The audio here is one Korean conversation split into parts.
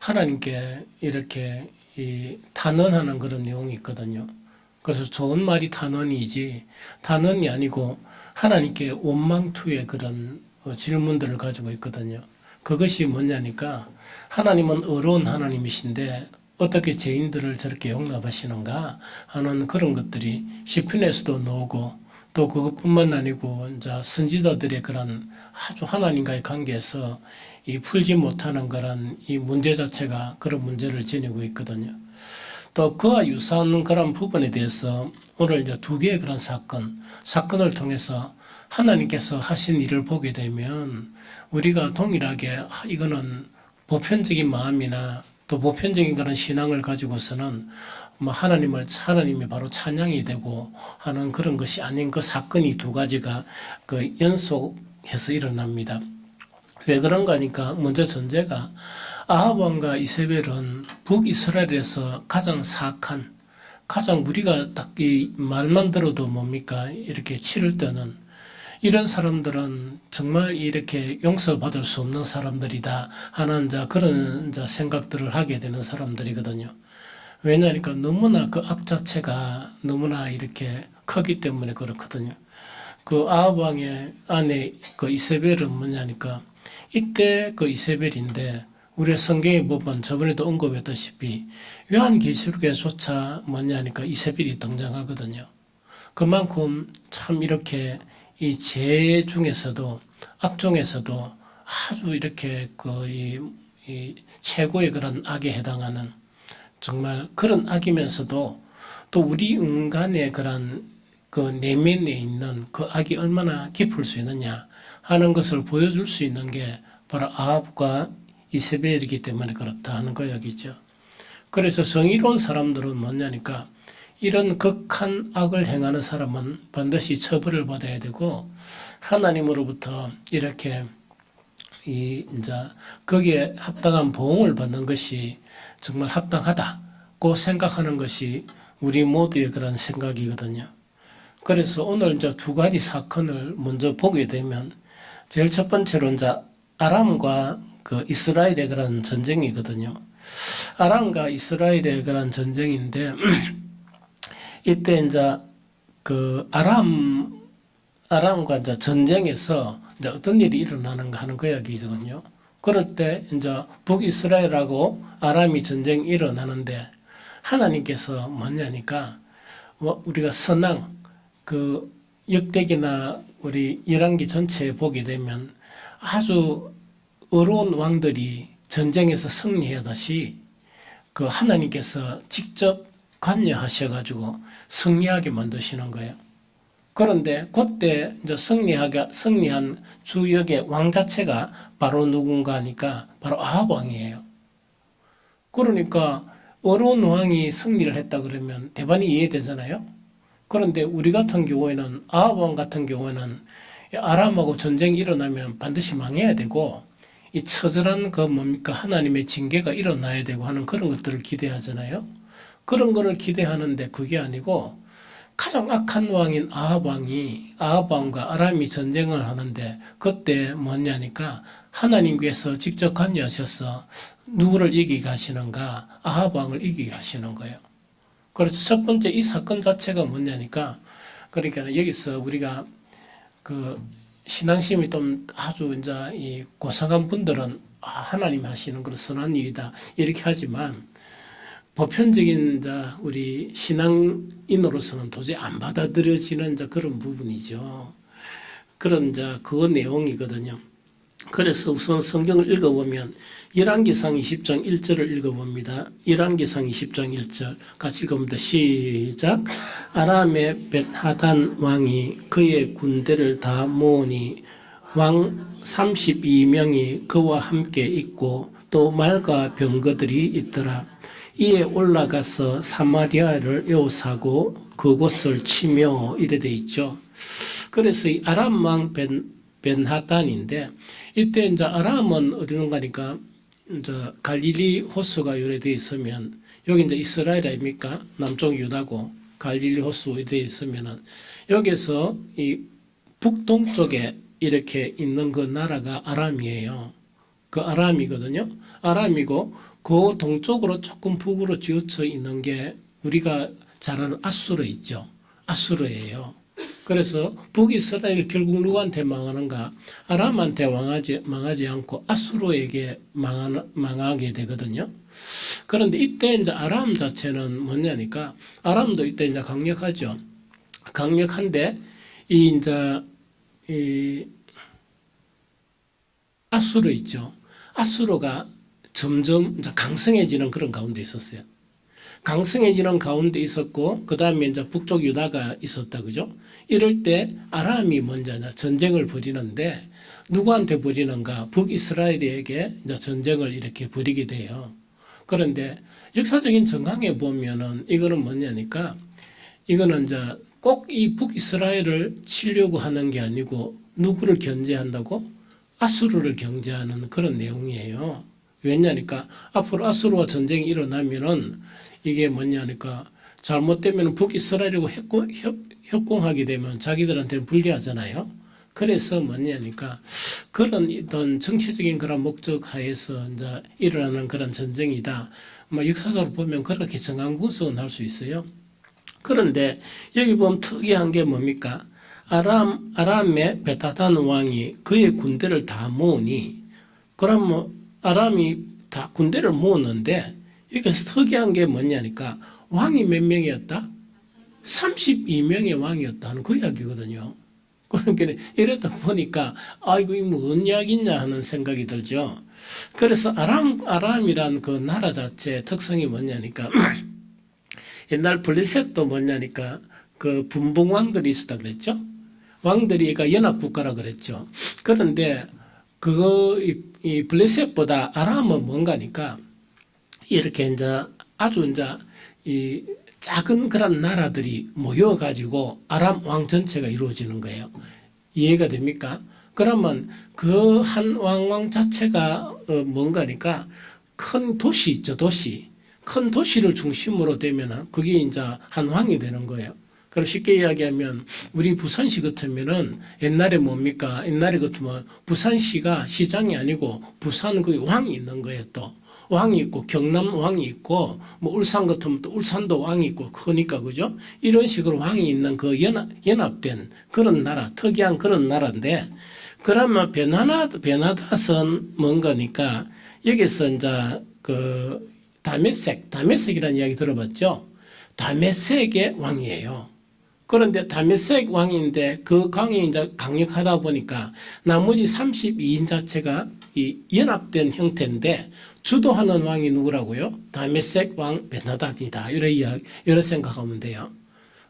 하나님께 이렇게 탄원하는 그런 내용이 있거든요. 그래서 좋은 말이 탄원이지 탄원이 아니고 하나님께 원망투의 그런 질문들을 가지고 있거든요. 그것이 뭐냐니까 하나님은 의로운 하나님이신데 어떻게 죄인들을 저렇게 용납하시는가 하는 그런 것들이 시편에서도 나오고 또 그것뿐만 아니고 이제 선지자들의 그런 아주 하나님과의 관계에서 이 풀지 못하는 그런 이 문제 자체가 그런 문제를 지니고 있거든요. 또 그와 유사한 그런 부분에 대해서 오늘 이제 두 개의 그런 사건을 통해서 하나님께서 하신 일을 보게 되면 우리가 동일하게 이거는 보편적인 마음이나 또 보편적인 그런 신앙을 가지고서는 뭐 하나님이 바로 찬양이 되고 하는 그런 것이 아닌 그 사건이 두 가지가 그 연속해서 일어납니다. 왜 그런가 하니까 먼저 전제가 아합 왕과 이세벨은 북이스라엘에서 가장 사악한, 가장 우리가 딱 이 말만 들어도 뭡니까 이렇게 치를 떠는 이런 사람들은 정말 이렇게 용서받을 수 없는 사람들이다 하는 그런 생각들을 하게 되는 사람들이거든요. 왜냐하니까 너무나 그 악 자체가 너무나 이렇게 크기 때문에 그렇거든요. 그 아합 왕의 아내 그 이세벨은 뭐냐니까 이때 그 이세벨인데 우리가 성경에 보면 저번에도 언급했다시피 요한계시록에조차 뭐냐니까 이세벨이 등장하거든요. 그만큼 참 이렇게 이 죄 중에서도 악 중에서도 아주 이렇게 이 최고의 그런 악에 해당하는 정말 그런 악이면서도 또 우리 인간의 그런 그 내면에 있는 그 악이 얼마나 깊을 수 있느냐 하는 것을 보여줄 수 있는 게 바로 아합과 이세벨이기 때문에 그렇다 하는 거야기죠. 그래서 정의로운 사람들은 뭐냐니까 이런 극한 악을 행하는 사람은 반드시 처벌을 받아야 되고 하나님으로부터 이렇게 이제 거기에 합당한 보응을 받는 것이 정말 합당하다고 생각하는 것이 우리 모두의 그런 생각이거든요. 그래서 오늘 이제 두 가지 사건을 먼저 보게 되면 제일 첫 번째로 이제 아람과 그 이스라엘의 그런 전쟁이거든요. 아람과 이스라엘의 그런 전쟁인데 이때 이제 그 아람과 이제 전쟁에서 이제 어떤 일이 일어나는가 하는 그 이야기거든요. 그럴 때 이제 북이스라엘하고 아람이 전쟁이 일어나는데 하나님께서 뭐냐니까 우리가 선왕 그 역대기나 우리 열왕기 전체에 보게 되면 아주 어려운 왕들이 전쟁에서 승리하듯이 그 하나님께서 직접 관여하셔가지고 승리하게 만드시는 거예요. 그런데 그때 이제 승리한 주역의 왕 자체가 바로 누군가 하니까 바로 아합 왕이에요. 그러니까 어려운 왕이 승리를 했다 그러면 대반이 이해되잖아요. 그런데 우리 같은 경우에는 아합 왕 같은 경우에는 아람하고 전쟁이 일어나면 반드시 망해야 되고 이 처절한 그 뭡니까 하나님의 징계가 일어나야 되고 하는 그런 것들을 기대하잖아요. 그런 거를 기대하는데 그게 아니고 가장 악한 왕인 아합 왕과 아람이 전쟁을 하는데 그때 뭐냐니까 하나님께서 직접 관여하셔서 누구를 이기게 하시는가 아합 왕을 이기게 하시는 거예요. 그래서 첫 번째 이 사건 자체가 뭐냐니까 그러니까 여기서 우리가 그 신앙심이 좀 아주 이제 이 고상한 분들은 하나님 하시는 그런 선한 일이다 이렇게 하지만 보편적인 이제 우리 신앙인으로서는 도저히 안 받아들여지는 이제 그런 부분이죠. 그런 이제 그 내용이거든요. 그래서 우선 성경을 읽어보면 열왕기상 20장 1절을 읽어봅니다. 열왕기상 20장 1절 같이 읽어봅니다. 시작. 아람의 벳하단 왕이 그의 군대를 다 모으니 왕 32명이 그와 함께 있고 또 말과 병거들이 있더라. 이에 올라가서 사마리아를 에워싸고 그곳을 치며 이래 돼 있죠. 그래서 이 아람 왕 벤하단인데 이때 이제 아람은 어디는 가니까 이제 갈릴리 호수가 요래되어 있으면 여기 이제 이스라엘 아닙니까? 남쪽 유다고 갈릴리 호수 되어 있으면은 여기서 이 북동쪽에 이렇게 있는 그 나라가 아람이에요. 그 아람이거든요. 아람이고 그 동쪽으로 조금 북으로 치우쳐 있는 게 우리가 잘 아는 아수르 있죠. 아수르예요. 그래서 북이스라엘 결국 누구한테 망하는가? 아람한테 망하지 않고 아수르에게 망하게 되거든요. 그런데 이때 이제 아람 자체는 뭐냐니까 아람도 이때 이제 강력하죠. 강력한데 이 아수르 있죠. 아수르가 점점 이제 강성해지는 그런 가운데 있었어요. 강성해지는 가운데 있었고 그 다음에 이제 북쪽 유다가 있었다 그죠? 이럴 때 아람이 먼저 전쟁을 벌이는데 누구한테 벌이는가? 북이스라엘에게 이제 전쟁을 이렇게 벌이게 돼요. 그런데 역사적인 정황에 보면은 이거는 뭐냐니까 이거는 이제 꼭 이 북이스라엘을 치려고 하는 게 아니고 누구를 견제한다고? 아수르를 경제하는 그런 내용이에요. 왜냐니까 앞으로 아수르와 전쟁이 일어나면은 이게 뭐냐니까 잘못되면 북이스라엘하고 협공하게 되면 자기들한테는 불리하잖아요. 그래서 뭐냐니까 그런 어떤 정치적인 그런 목적 하에서 이제 일어나는 그런 전쟁이다. 역사적으로 보면 그렇게 정황 분석은 할 수 있어요. 그런데 여기 보면 특이한 게 뭡니까? 아람의 베타단 왕이 그의 군대를 다 모으니 그럼 뭐 아람이 다 군대를 모으는데 여기서 특이한 게 뭐냐니까 왕이 몇 명이었다? 32명의 왕이었다는 그 이야기거든요. 그러니까 이랬다 보니까 아이고 이거 뭔 이야기냐 하는 생각이 들죠. 그래서 아람이란 그 나라 자체의 특성이 뭐냐니까 옛날 블레셋도 뭐냐니까 그 분봉 왕들이 있었다 그랬죠. 왕들이 그러니까 연합국가라 그랬죠. 그런데 이 블레셋보다 아람은 뭔가니까 이렇게 이제 아주 이제 이 작은 그런 나라들이 모여가지고 아람 왕 전체가 이루어지는 거예요. 이해가 됩니까? 그러면 그 한 왕 자체가 뭔가니까 큰 도시 있죠, 도시. 큰 도시를 중심으로 되면 그게 이제 한 왕이 되는 거예요. 그럼 쉽게 이야기하면 우리 부산시 같으면은 옛날에 뭡니까? 옛날에 같으면 부산시가 시장이 아니고 부산 그 왕이 있는 거예요. 또 왕이 있고 경남 왕이 있고 뭐 울산 같으면 또 울산도 왕이 있고 크니까 그죠? 이런 식으로 왕이 있는 그 연합된 그런 나라, 특이한 그런 나라인데 그러면 베나닷은 뭔가니까 여기서 이제 그 다메섹이라는 이야기 들어봤죠? 다메섹의 왕이에요. 그런데 다메섹 왕인데 그 왕이 이제 강력하다 보니까 나머지 32인 자체가 이 연합된 형태인데 주도하는 왕이 누구라고요? 다메섹 왕 베나닷이다. 이런 생각하면 돼요.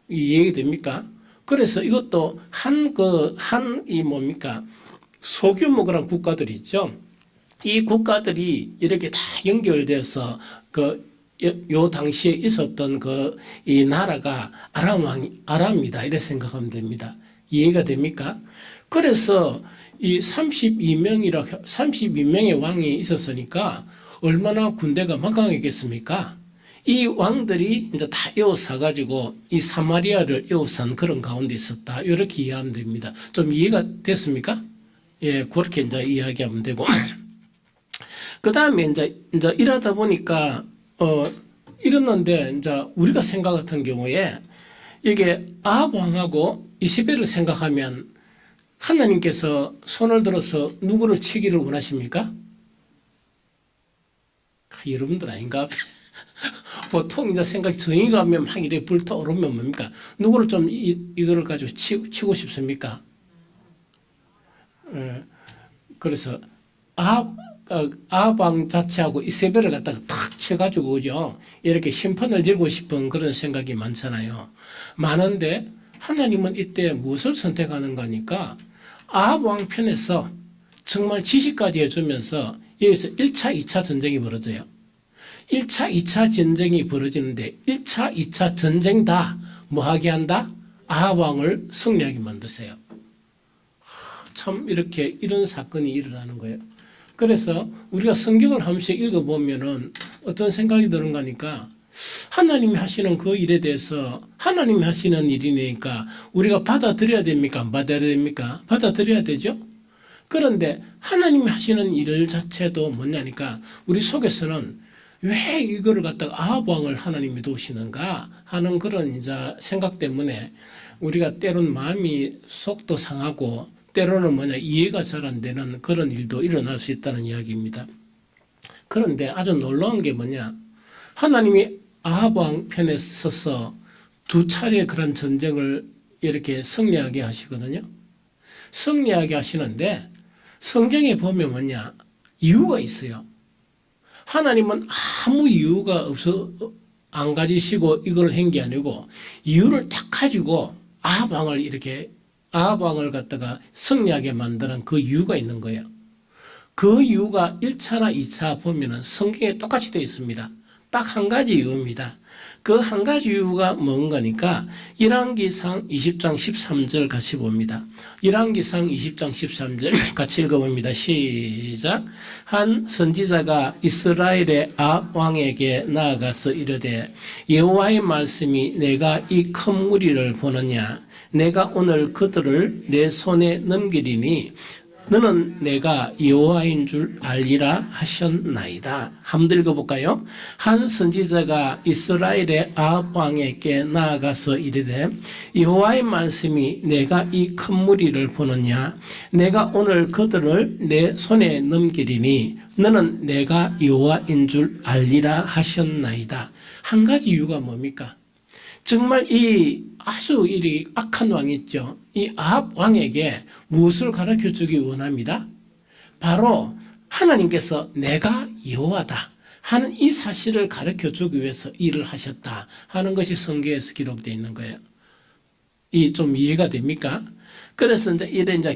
이해가 됩니까? 그래서 이것도 이 뭡니까? 소규모 그런 국가들이 있죠. 이 국가들이 이렇게 다 연결돼서 요 당시에 있었던 이 나라가 아람이다. 이렇게 생각하면 됩니다. 이해가 됩니까? 그래서 이 32명의 왕이 있었으니까 얼마나 군대가 막강했겠습니까? 이 왕들이 이제 다 에워싸가지고 이 사마리아를 에워싼 그런 가운데 있었다. 이렇게 이해하면 됩니다. 좀 이해가 됐습니까? 예, 그렇게 이제 이야기하면 되고. 그 다음에 이제 이러다 보니까, 이랬는데, 이제 우리가 생각 같은 경우에 이게 아합 왕하고 이세벨을 생각하면 하나님께서 손을 들어서 누구를 치기를 원하십니까? 여러분들 아닌가? 보통 이제 생각이 정의가 가면 막 이래 불타오르면 뭡니까? 누구를 좀 이거를 가지고 치고 싶습니까? 그래서 아합 자체하고 이세벨을 갖다가 탁 쳐가지고 그죠? 이렇게 심판을 들고 싶은 그런 생각이 많잖아요. 많은데 하나님은 이때 무엇을 선택하는 거니까 아합 왕 편에서 정말 지시까지 해주면서 여기서 1차, 2차 전쟁이 벌어져요. 1차, 2차 전쟁이 벌어지는데 1차, 2차 전쟁 다 뭐하게 한다? 아합 왕을 승리하게 만드세요. 참 이렇게 이런 사건이 일어나는 거예요. 그래서 우리가 성경을 한 번씩 읽어보면은 어떤 생각이 드는가 하니까 하나님이 하시는 그 일에 대해서 하나님이 하시는 일이니까 우리가 받아들여야 됩니까? 안 받아야 됩니까? 받아들여야 되죠? 그런데 하나님이 하시는 일 자체도 뭐냐니까 우리 속에서는 왜 이거를 갖다가 아합 왕을 하나님이 두시는가 하는 그런 이제 생각 때문에 우리가 때로는 마음이 속도 상하고 때로는 이해가 잘 안 되는 그런 일도 일어날 수 있다는 이야기입니다. 그런데 아주 놀라운 게 하나님이 아합 왕 편에 서서 두 차례 그런 전쟁을 이렇게 승리하게 하시거든요. 승리하게 하시는데 성경에 보면 이유가 있어요. 하나님은 아무 이유가 없어 안 가지시고 이걸 한 게 아니고 이유를 딱 가지고 아합 왕을 갖다가 승리하게 만드는 그 이유가 있는 거예요. 그 이유가 1차나 2차 보면은 성경에 똑같이 되어 있습니다. 딱 한 가지 이유입니다. 그 한 가지 이유가 뭔가니까 열왕기상 20장 13절 같이 봅니다. 열왕기상 20장 13절 같이 읽어봅니다. 시작. 한 선지자가 이스라엘의 아합 왕에게 나아가서 이르되 여호와의 말씀이 내가 이 큰 무리를 보느냐 내가 오늘 그들을 내 손에 넘기리니 너는 내가 여호와인 줄 알리라 하셨나이다. 한번 읽어볼까요? 한 선지자가 이스라엘의 아합 왕에게 나아가서 이르되 여호와의 말씀이 내가 이 큰 무리를 보느냐 내가 오늘 그들을 내 손에 넘기리니 너는 내가 여호와인 줄 알리라 하셨나이다. 한 가지 이유가 뭡니까? 정말 이 아주 이 악한 왕이 있죠. 이 아합 왕에게 무엇을 가르쳐 주기 원합니다. 바로 하나님께서 내가 여호와다 하는 이 사실을 가르쳐 주기 위해서 일을 하셨다 하는 것이 성경에서 기록되어 있는 거예요. 이 좀 이해가 됩니까? 그래서 이제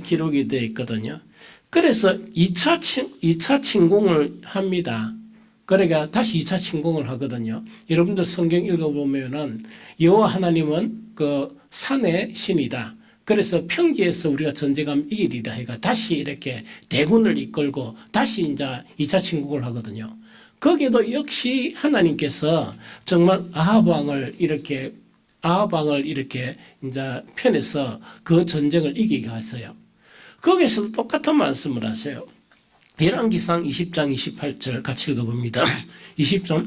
기록이 되어 있거든요. 그래서 2차 침공을 합니다. 그러니까 다시 2차 침공을 하거든요. 여러분들 성경 읽어보면은 여호와 하나님은 그 산의 신이다. 그래서 평지에서 우리가 전쟁하면 이기리라 해가 다시 이렇게 대군을 이끌고 다시 이제 2차 침공을 하거든요. 거기에도 역시 하나님께서 정말 아합 왕을 이렇게 이제 편에서 그 전쟁을 이기게 하세요. 거기서도 똑같은 말씀을 하세요. 열왕기상 20장 28절 같이 읽어봅니다. 20장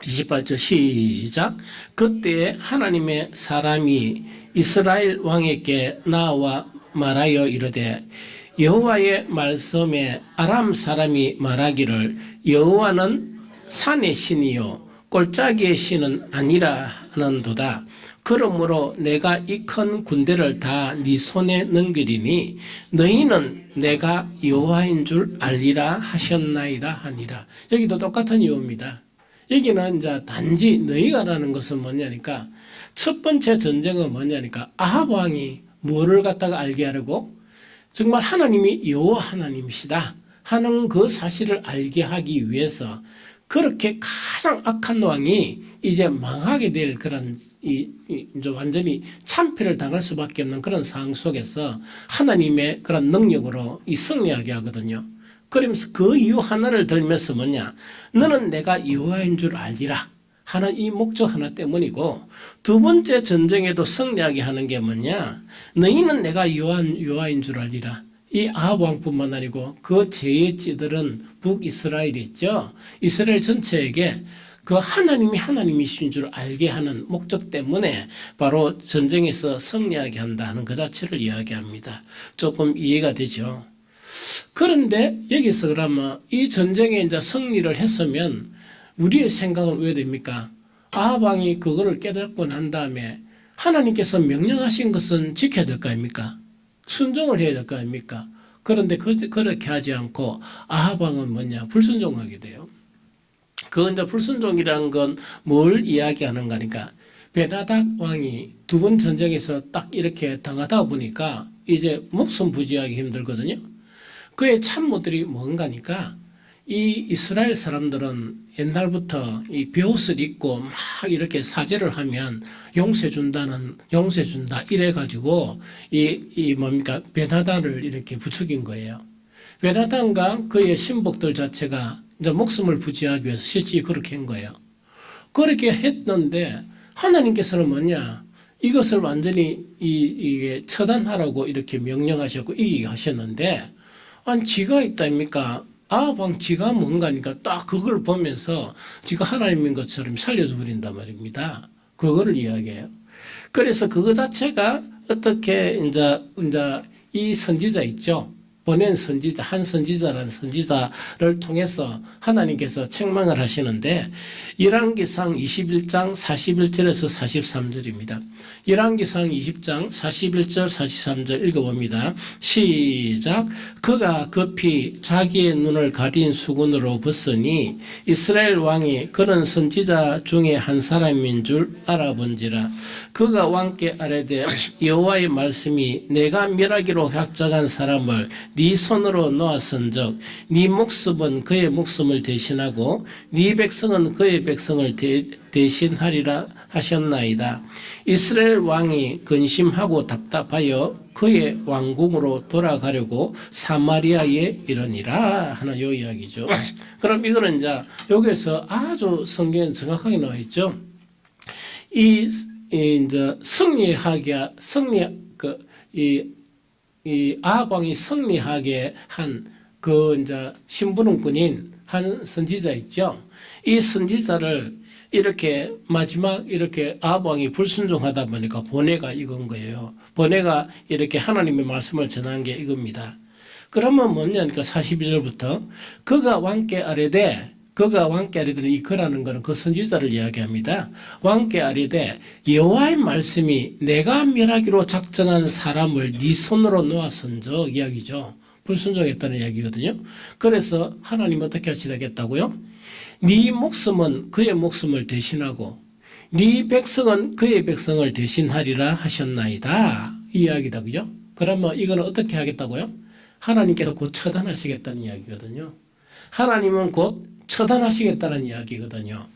28절 시작. 그때 하나님의 사람이 이스라엘 왕에게 나와 말하여 이르되 여호와의 말씀에 아람 사람이 말하기를 여호와는 산의 신이요 골짜기의 신은 아니라 하는도다. 그러므로 내가 이 큰 군대를 다 네 손에 넘기리니 너희는 내가 여호와인 줄 알리라 하셨나이다 하니라. 여기도 똑같은 이유입니다. 여기는 이제 단지 너희가라는 것은 뭐냐니까 첫 번째 전쟁은 뭐냐니까 아합 왕이 뭐를 갖다가 알게 하려고 정말 하나님이 여호와 하나님이시다 하는 그 사실을 알게 하기 위해서 그렇게 가장 악한 왕이 이제 망하게 될 그런 이제 완전히 참패를 당할 수밖에 없는 그런 상황 속에서 하나님의 그런 능력으로 이 승리하게 하거든요. 그러면서 그 이유 하나를 들면서 너는 내가 여호와인 줄 알리라 하는 이 목적 하나 때문이고 두 번째 전쟁에도 승리하게 하는 게 너희는 내가 여호와인 줄 알리라. 이 아합 왕뿐만 아니고 그 죄의 찌들은 북이스라엘이 있죠. 이스라엘 전체에게 그 하나님이 하나님이신 줄 알게 하는 목적 때문에 바로 전쟁에서 승리하게 한다 하는 그 자체를 이야기합니다. 조금 이해가 되죠. 그런데 여기서 그러면 이 전쟁에 이제 승리를 했으면 우리의 생각은 왜 됩니까? 아합 왕이 그거를 깨닫고 난 다음에 하나님께서 명령하신 것은 지켜야 될 거 아닙니까? 순종을 해야 될 거 아닙니까? 그런데 그렇게 하지 않고 아합 왕은 불순종하게 돼요. 그 이제 불순종이라는 건 뭘 이야기하는 거니까 베나닥 왕이 두 번 전쟁에서 딱 이렇게 당하다 보니까 이제 목숨 부지하기 힘들거든요. 그의 참모들이 뭔가니까 이 이스라엘 사람들은 옛날부터 이 벼옷을 입고 막 이렇게 사제를 하면 용서준다 이래가지고 베나단을 이렇게 부추긴 거예요. 베나단과 그의 신복들 자체가 이제 목숨을 부지하기 위해서 실제 그렇게 한 거예요. 그렇게 했는데 하나님께서는 이것을 완전히 이게 처단하라고 이렇게 명령하셨고 이기게 하셨는데 아니 지가 있다입니까? 아합 왕 지가 뭔가니까 딱 그걸 보면서 지가 하나님인 것처럼 살려줘 버린단 말입니다. 그거를 이야기해요. 그래서 그거 자체가 어떻게 이제 이 선지자 있죠. 보낸 선지자, 한 선지자라는 선지자를 통해서 하나님께서 책망을 하시는데 열왕기상 21장 41절에서 43절입니다. 열왕기상 20장 41절 43절 읽어봅니다. 시작. 그가 급히 자기의 눈을 가린 수건으로 벗으니 이스라엘 왕이 그는 선지자 중에 한 사람인 줄 알아본지라. 그가 왕께 아뢰되 여호와의 말씀이 내가 멸하기로 작정한 사람을 네 손으로 놓았은즉 네 목숨은 그의 목숨을 대신하고 네 백성은 그의 백성을 대신하리라 하셨나이다. 이스라엘 왕이 근심하고 답답하여 그의 왕궁으로 돌아가려고 사마리아에 이르니라 하는 요 이야기죠. 그럼 이거는 이제 여기서 아주 성경에 정확하게 나와 있죠. 이 이제 이 아합 왕이 승리하게 한 그 이제 심부름꾼인 한 선지자 있죠. 이 선지자를 이렇게 마지막 이렇게 아합 왕이 불순종하다 보니까 번뇌가 이건 거예요. 번뇌가 이렇게 하나님의 말씀을 전한 게 이겁니다. 그러면 뭐냐니까 42절부터 그가 왕께 아뢰되 이 그라는 것은 그 선지자를 이야기합니다. 왕께 아뢰되 여호와의 말씀이 내가 멸하기로 작정한 사람을 네 손으로 놓았은즉 이야기죠. 불순종했다는 이야기거든요. 그래서 하나님 어떻게 하시겠다고요? 네 목숨은 그의 목숨을 대신하고 네 백성은 그의 백성을 대신하리라 하셨나이다. 이 이야기다. 그죠? 그러면 이거는 어떻게 하겠다고요? 하나님께서 곧 처단하시겠다는 이야기거든요. 하나님은 곧 처단하시겠다는 이야기거든요.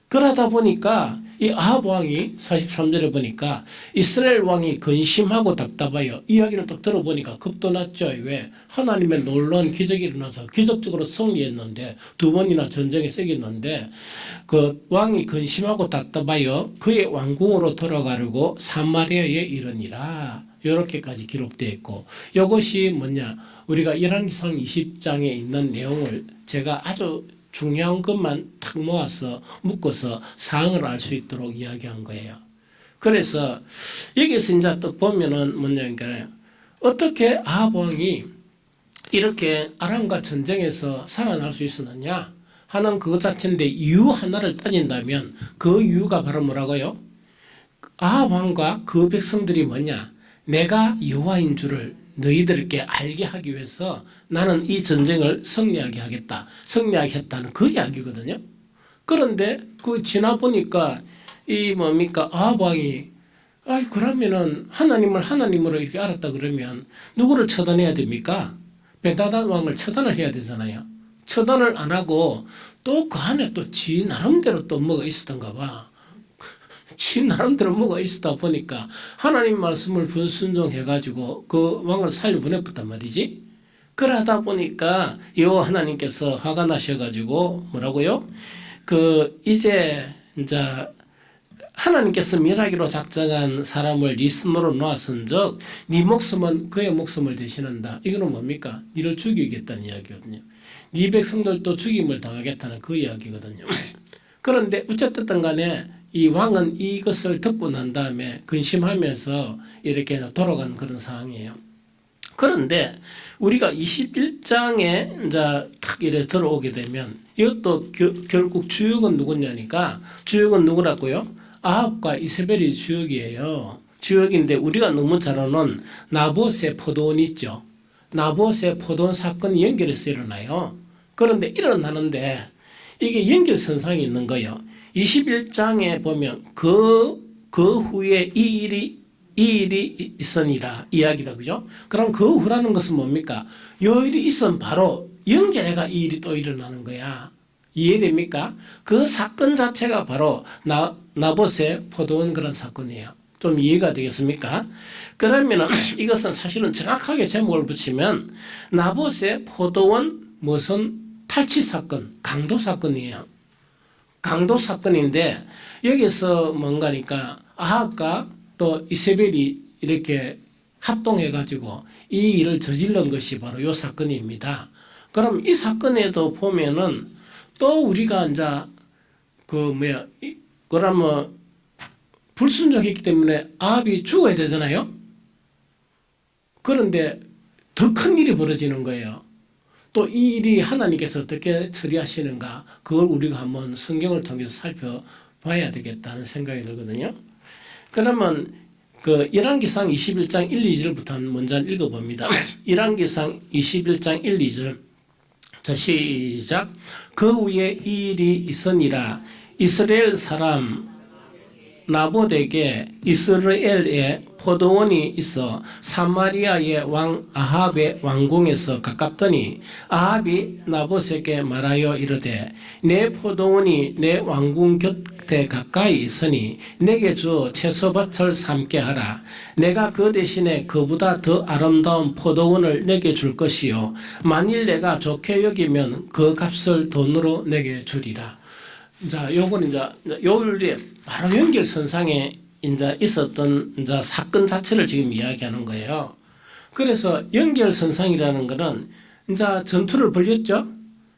그러다 보니까 이 아합 왕이 43절에 보니까 이스라엘 왕이 근심하고 답답하여 이야기를 또 들어보니까 겁도 났죠. 왜? 하나님의 놀라운 기적이 일어나서 기적적으로 승리했는데 두 번이나 전쟁에 새겼는데 그 왕이 근심하고 답답하여 그의 왕궁으로 돌아가려고 사마리아에 이르니라. 이렇게까지 기록되어 있고 이것이 뭐냐? 우리가 열왕기상 20장에 있는 내용을 제가 아주 중요한 것만 탁 모아서 묶어서 사항을 알 수 있도록 이야기한 거예요. 그래서 여기서 이제 또 보면은 뭐냐니까 어떻게 아합 왕이 이렇게 아람과 전쟁에서 살아날 수 있었느냐 하는 그것 자체인데 이유 하나를 따진다면 그 이유가 바로 뭐라고요? 아합 왕과 그 백성들이 뭐냐? 내가 여호와인 줄을 너희들께 알게 하기 위해서 나는 이 전쟁을 승리하게 하겠다. 승리하게 했다는 그 이야기거든요. 그런데 그 지나 보니까 이 뭡니까? 아합 왕이 그러면은 하나님을 하나님으로 이렇게 알았다 그러면 누구를 처단해야 됩니까? 베다단 왕을 처단을 해야 되잖아요. 처단을 안 하고 또 그 안에 또 지 나름대로 또 뭐가 있었던가 봐. 지 나름대로 뭐가 있었다 보니까 하나님 말씀을 불순종해가지고 그 왕을 살려보냈단 말이지. 그러다 보니까 여호와 하나님께서 화가 나셔가지고 뭐라고요? 이제 하나님께서 멸하기로 작정한 사람을 네 손으로 놓았은즉 네 목숨은 그의 목숨을 대신한다. 이거는 뭡니까? 네를 죽이겠다는 이야기거든요. 네 백성들도 죽임을 당하겠다는 그 이야기거든요. 그런데 어쨌든 간에 이 왕은 이것을 듣고 난 다음에 근심하면서 이렇게 돌아간 그런 상황이에요. 그런데 우리가 21장에 이제 탁 이래 들어오게 되면 이것도 결국 주역은 누구냐니까 주역은 누구라고요? 아합과 이세벨이 주역이에요. 주역인데 우리가 너무 잘 아는 나봇의 포도원 있죠. 나봇의 포도원 사건이 연결해서 일어나요. 그런데 일어나는데 이게 연결선상이 있는 거예요. 21장에 보면 그 후에 이 일이 있으니라 이야기다. 그죠? 그럼 그 후라는 것은 뭡니까? 요 일이 있으면 바로 연결해가 이 일이 또 일어나는 거야. 이해됩니까? 그 사건 자체가 바로 나봇의 포도원 그런 사건이에요. 좀 이해가 되겠습니까? 그러면 이것은 사실은 정확하게 제목을 붙이면 나봇의 포도원 무슨 탈취 사건, 강도 사건이에요. 강도 사건인데 여기서 뭔가니까 아합과 또 이세벨이 이렇게 합동해가지고 이 일을 저질른 것이 바로 이 사건입니다. 그럼 이 사건에도 보면은 또 우리가 이제 그러면 불순종했기 때문에 아합이 죽어야 되잖아요. 그런데 더 큰 일이 벌어지는 거예요. 또 이 일이 하나님께서 어떻게 처리하시는가, 그걸 우리가 한번 성경을 통해서 살펴봐야 되겠다는 생각이 들거든요. 그러면 그 열왕기상 21장 1, 2절부터 먼저 읽어봅니다. 열왕기상 21장 1, 2절. 자, 시작. 그 후에 이 일이 있으니라. 이스라엘 사람 나봇에게 이스라엘에 포도원이 있어 사마리아의 왕 아합의 왕궁에서 가깝더니 아합이 나봇에게 말하여 이르되 내 포도원이 내 왕궁 곁에 가까이 있으니 내게 주 채소밭을 삼게 하라. 내가 그 대신에 그보다 더 아름다운 포도원을 내게 줄 것이요 만일 내가 좋게 여기면 그 값을 돈으로 내게 주리라. 자, 요거는 이제 요일에 바로 연결선상에 이제 있었던 이제 사건 자체를 지금 이야기하는 거예요. 그래서 연결선상이라는 거는 이제 전투를 벌였죠.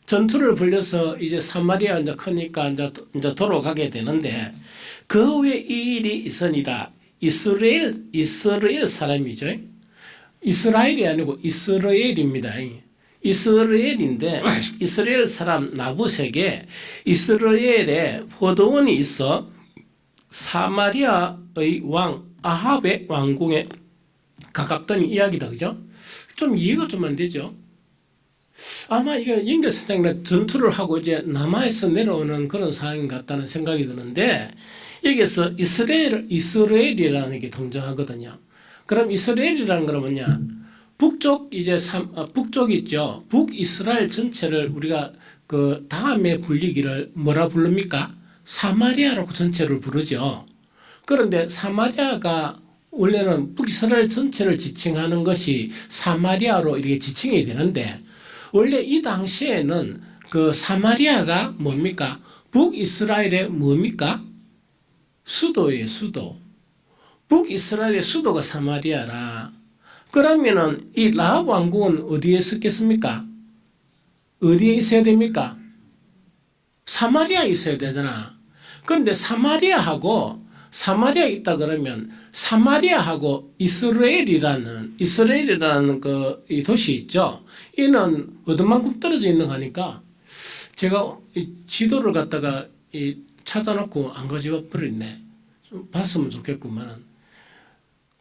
전투를 벌여서 이제 사마리아 이제 크니까 이제 돌아가게 되는데 그 후에 이 일이 있으니라. 이스라엘 사람이죠. 이스라엘이 아니고 이스라엘입니다. 이스라엘인데 이스라엘 사람 나봇에게 이스라엘에 포도원이 있어 사마리아의 왕 아합의 왕궁에 가깝다는 이야기다. 그죠? 좀 이해가 좀 안 되죠? 아마 이게 연결선상이나 전투를 하고 이제 남하에서 내려오는 그런 상황 같다는 생각이 드는데 여기서 이스라엘이라는 게 등장하거든요. 그럼 이스라엘이라는 건 뭐냐? 북쪽 북쪽 있죠. 북이스라엘 전체를 우리가 그 다음에 불리기를 뭐라 부릅니까? 사마리아라고 전체를 부르죠. 그런데 사마리아가 원래는 북이스라엘 전체를 지칭하는 것이 사마리아로 이렇게 지칭이 되는데 원래 이 당시에는 그 사마리아가 뭡니까? 북이스라엘의 뭡니까? 수도예요, 수도. 북이스라엘의 수도가 사마리아라. 그러면은 이 라합 왕궁은 어디에 있었겠습니까? 어디에 있어야 됩니까? 사마리아에 있어야 되잖아. 그런데 사마리아에 있다 그러면 사마리아하고 이스라엘이라는 그 이 도시 있죠. 이는 어디만큼 떨어져 있는 거니까 제가 이 지도를 갖다가 찾아놓고 안 가져와 버렸네. 좀 봤으면 좋겠구만.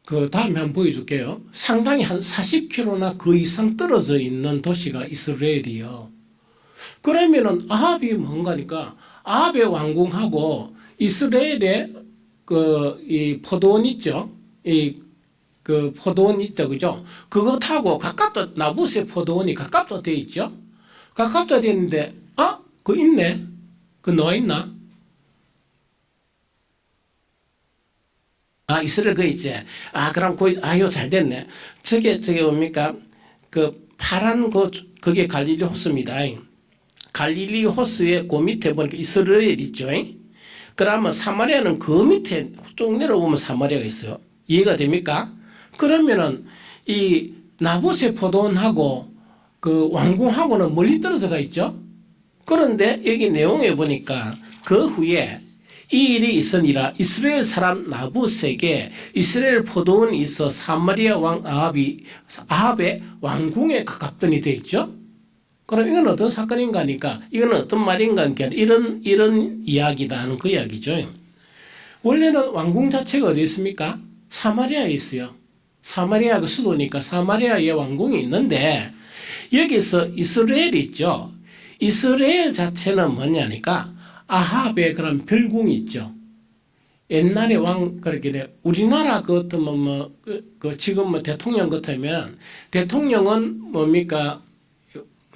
그 다음에 한번 보여줄게요. 상당히 한 40km나 그 이상 떨어져 있는 도시가 이스라엘이요. 그러면은 아합이 뭔가니까 아합의 왕궁하고 이스라엘의 이 포도원 있죠. 그 포도원 있죠, 그죠? 그것하고 가깝다. 나봇의 포도원이 가깝다 돼 있죠. 가깝다 돼 있는데 그거 있네. 그 나와 있나? 이스라엘 그 있지. 그럼 요 잘 됐네. 저게 뭡니까? 그 파란 그게 갈릴리 호수입니다. 갈릴리 호수의 그 밑에 보니까 이스라엘 있죠. 그러면 사마리아는 그 밑에 쭉 내려오면 사마리아가 있어요. 이해가 됩니까? 그러면은 이 나봇의 포도원하고 그 왕궁하고는 멀리 떨어져가 있죠. 그런데 여기 내용에 보니까 그 후에 이 일이 있으니라. 이스라엘 사람 나봇에게 이스라엘 포도원이 있어 사마리아 왕 아합의 왕궁에 가깝더니 돼 있죠. 그럼 이건 어떤 사건인가 하니까 이건 어떤 말인가 하니까 이런 이야기다 하는 그 이야기죠. 원래는 왕궁 자체가 어디 있습니까? 사마리아에 있어요. 사마리아가 수도니까 사마리아에 왕궁이 있는데 여기서 이스라엘 있죠. 이스라엘 자체는 뭐냐니까 아합의 그런 별궁이 있죠. 옛날에 그렇게 우리나라 지금 대통령 같으면 대통령은 뭡니까?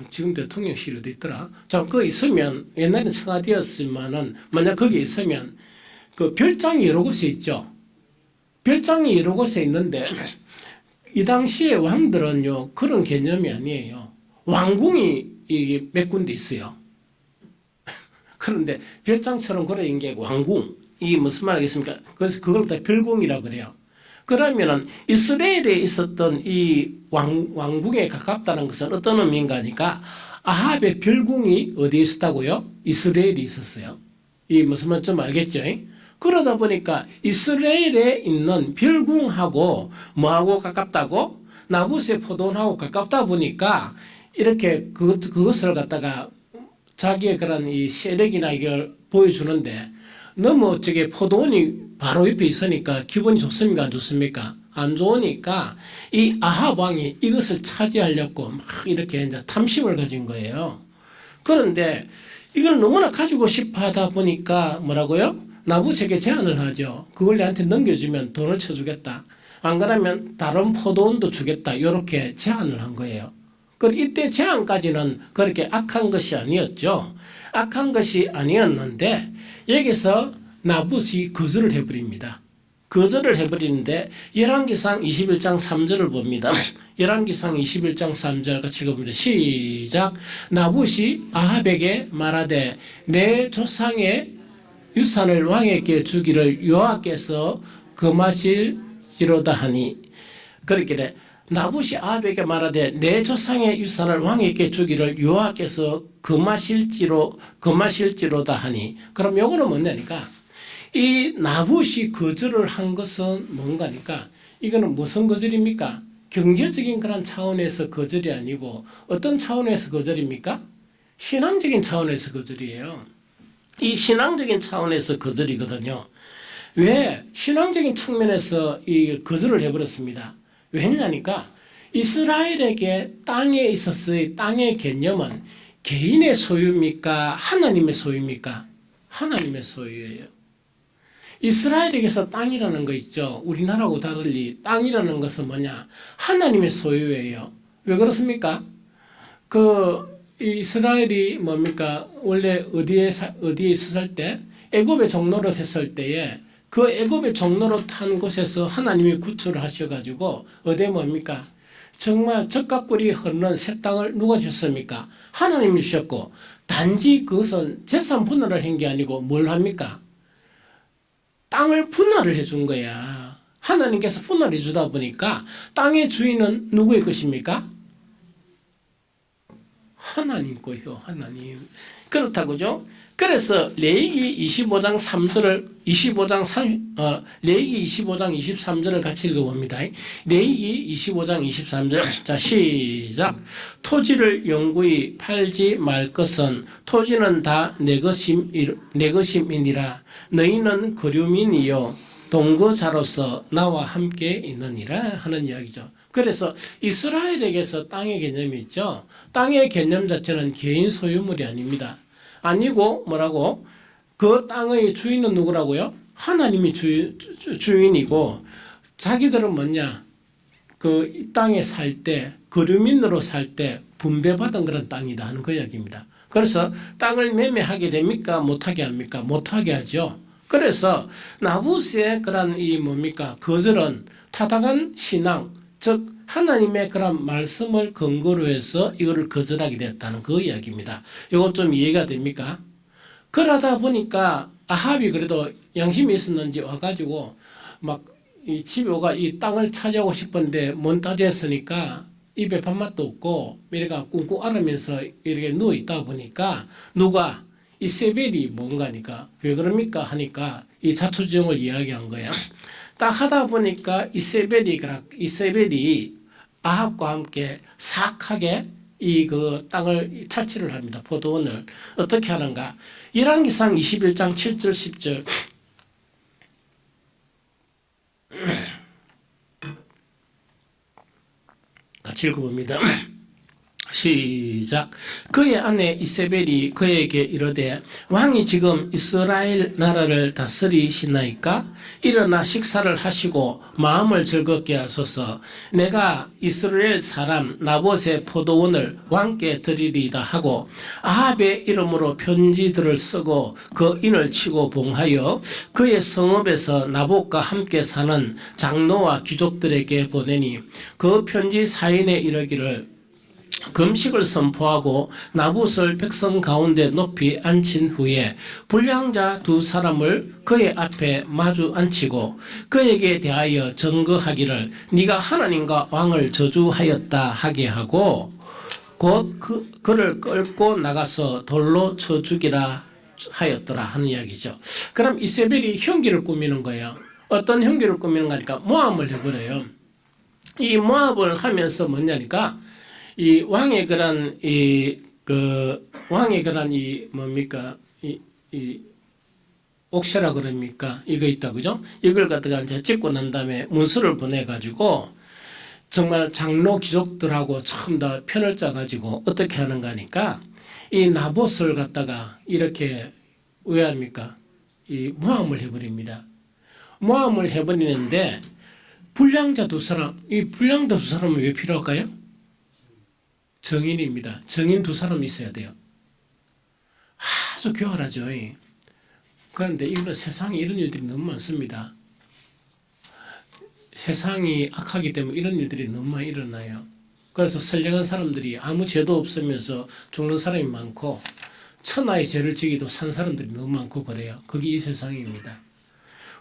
지금 대통령실이 어디 있더라? 자, 그거 있으면 옛날에는 청와대였지만은 만약 거기 있으면 그 별장이 여러 곳에 있죠. 별장이 여러 곳에 있는데 이 당시에 왕들은요 그런 개념이 아니에요. 왕궁이 이게 몇 군데 있어요. 그런데 별장처럼 그런 게 왕궁, 이게 무슨 말이겠습니까? 그래서 그걸 다 별궁이라고 그래요. 그러면은 이스라엘에 있었던 이 왕궁에 가깝다는 것은 어떤 의미인가 하니까 아합의 별궁이 어디에 있었다고요? 이스라엘에 있었어요. 이 무슨 말인지 좀 알겠죠? 그러다 보니까 이스라엘에 있는 별궁하고 뭐하고 가깝다고? 나봇의 포도원하고 가깝다 보니까 이렇게 그것을 갖다가 자기의 그런 이 세력이나 이걸 보여주는데 너무 저게 포도원이 바로 옆에 있으니까 기분이 좋습니까? 안 좋습니까? 안 좋으니까 이 아합 왕이 이것을 차지하려고 막 이렇게 이제 탐심을 가진 거예요. 그런데 이걸 너무나 가지고 싶어 하다 보니까 뭐라고요? 나봇에게 제안을 하죠. 그걸 내한테 넘겨주면 돈을 쳐주겠다. 안 그러면 다른 포도원도 주겠다. 이렇게 제안을 한 거예요. 이때 제안까지는 그렇게 악한 것이 아니었죠. 악한 것이 아니었는데 여기서 나봇이 거절을 해버립니다. 거절을 해버리는데 열왕기상 21장 3절을 봅니다. 열왕기상 21장 3절 같이 읽어봅니다. 시작. 나봇이 아합에게 말하되 내 조상의 유산을 왕에게 주기를 여호와께서 금하실지로다 하니 그렇게 나봇이 아합에게 말하되 내 조상의 유산을 왕에게 주기를 여호와께서 금하실지로다 하니 그럼 요거는 뭐냐니까 이 나봇이 거절을 한 것은 뭔가니까 이거는 무슨 거절입니까? 경제적인 그런 차원에서 거절이 아니고 어떤 차원에서 거절입니까? 신앙적인 차원에서 거절이에요. 이 신앙적인 차원에서 거절이거든요. 왜? 신앙적인 측면에서 이 거절을 해버렸습니다. 왜 했냐니까 이스라엘에게 땅에 있었어요. 땅의 개념은 개인의 소유입니까? 하나님의 소유입니까? 하나님의 소유예요. 이스라엘에게서 땅이라는 거 있죠. 우리나라하고 다르리 땅이라는 것은 뭐냐? 하나님의 소유예요. 왜 그렇습니까? 이스라엘이 뭡니까? 원래 어디에 있었을 때? 애굽의 종로로 했을 때에 그 애굽의 종로로 탄 곳에서 하나님이 구출을 하셔가지고 어디에 뭡니까? 정말 젖가꿀이 흐르는 새 땅을 누가 주셨습니까? 하나님이 주셨고 단지 그것은 재산 분할을 한 게 아니고 뭘 합니까? 땅을 분할을 해준 거야. 하나님께서 분할해 주다 보니까 땅의 주인은 누구의 것입니까? 하나님 거요. 하나님. 그렇다고죠. 그래서 레위기 25장 3절을 레위기 25장 23절을 같이 읽어봅니다. 레위기 25장 23절. 자, 시작. 토지를 영구히 팔지 말 것은 토지는 다 내 것임이니라. 너희는 거류민이요 동거자로서 나와 함께 있느니라 하는 이야기죠. 그래서 이스라엘에게서 땅의 개념이 있죠. 땅의 개념 자체는 개인 소유물이 아닙니다. 아니고 뭐라고? 그 땅의 주인은 누구라고요? 하나님이 주인이고 자기들은 뭐냐? 이 땅에 살 때 거류민으로 살 때 분배받은 그런 땅이다 하는 그 이야기입니다. 그래서 땅을 매매하게 됩니까? 못하게 합니까? 못하게 하죠. 그래서 나봇의 그런 거절은 타당한 신앙, 즉 하나님의 그런 말씀을 근거로 해서 이거를 거절하게 됐다는 그 이야기입니다. 이것 좀 이해가 됩니까? 그러다 보니까 아합이 그래도 양심이 있었는지 와가지고 막 이 집에 오가 이 땅을 차지하고 싶은데 몬타주했으니까 입에 밥맛도 없고 이래가 꿍꿍 앓으면서 이렇게 누워 있다 보니까 누가 이세벨이 뭔가니까 왜 그럽니까 하니까 이 자초지종을 이야기한 거예요. 딱 하다 보니까 이세벨이 아합과 함께 사악하게 그 땅을 탈취를 합니다. 포도원을 어떻게 하는가? 열왕기상 21장 7절 10절 같이 읽어봅니다. 시작. 그의 아내 이세벨이 그에게 이르되 왕이 지금 이스라엘 나라를 다스리시나이까? 일어나 식사를 하시고 마음을 즐겁게 하소서. 내가 이스라엘 사람 나봇의 포도원을 왕께 드리리다 하고 아합의 이름으로 편지들을 쓰고 그 인을 치고 봉하여 그의 성읍에서 나봇과 함께 사는 장로와 귀족들에게 보내니 그 편지 사인에 이르기를 금식을 선포하고 나봇을 백성 가운데 높이 앉힌 후에 불량자 두 사람을 그의 앞에 마주 앉히고 그에게 대하여 증거하기를 네가 하나님과 왕을 저주하였다 하게 하고 곧 그를 끌고 나가서 돌로 쳐 죽이라 하였더라 하는 이야기죠. 그럼 이세벨이 흉기를 꾸미는 거예요. 어떤 흉기를 꾸미는 거니까 모함을 해버려요. 이 모함을 하면서 뭐냐니까 이 왕의 그런 왕의 그런 뭡니까 이 옥새라 그럽니까 이거 있다 그죠? 이걸 갖다가 이제 찍고 난 다음에 문서를 보내 가지고 정말 장로 귀족들하고 처음 다 편을 짜 가지고 어떻게 하는가 하니까 이 나봇을 갖다가 이렇게 왜 합니까? 이 모함을 해버립니다. 모함을 해버리는데 불량자 두 사람, 이 불량자 두 사람은 왜 필요할까요? 증인입니다. 증인 두 사람 있어야 돼요. 아주 교활하죠. 그런데 이런 세상에 이런 일들이 너무 많습니다. 세상이 악하기 때문에 이런 일들이 너무 많이 일어나요. 그래서 선량한 사람들이 아무 죄도 없으면서 죽는 사람이 많고 천하의 죄를 지기도 산 사람들이 너무 많고 그래요. 그게 이 세상입니다.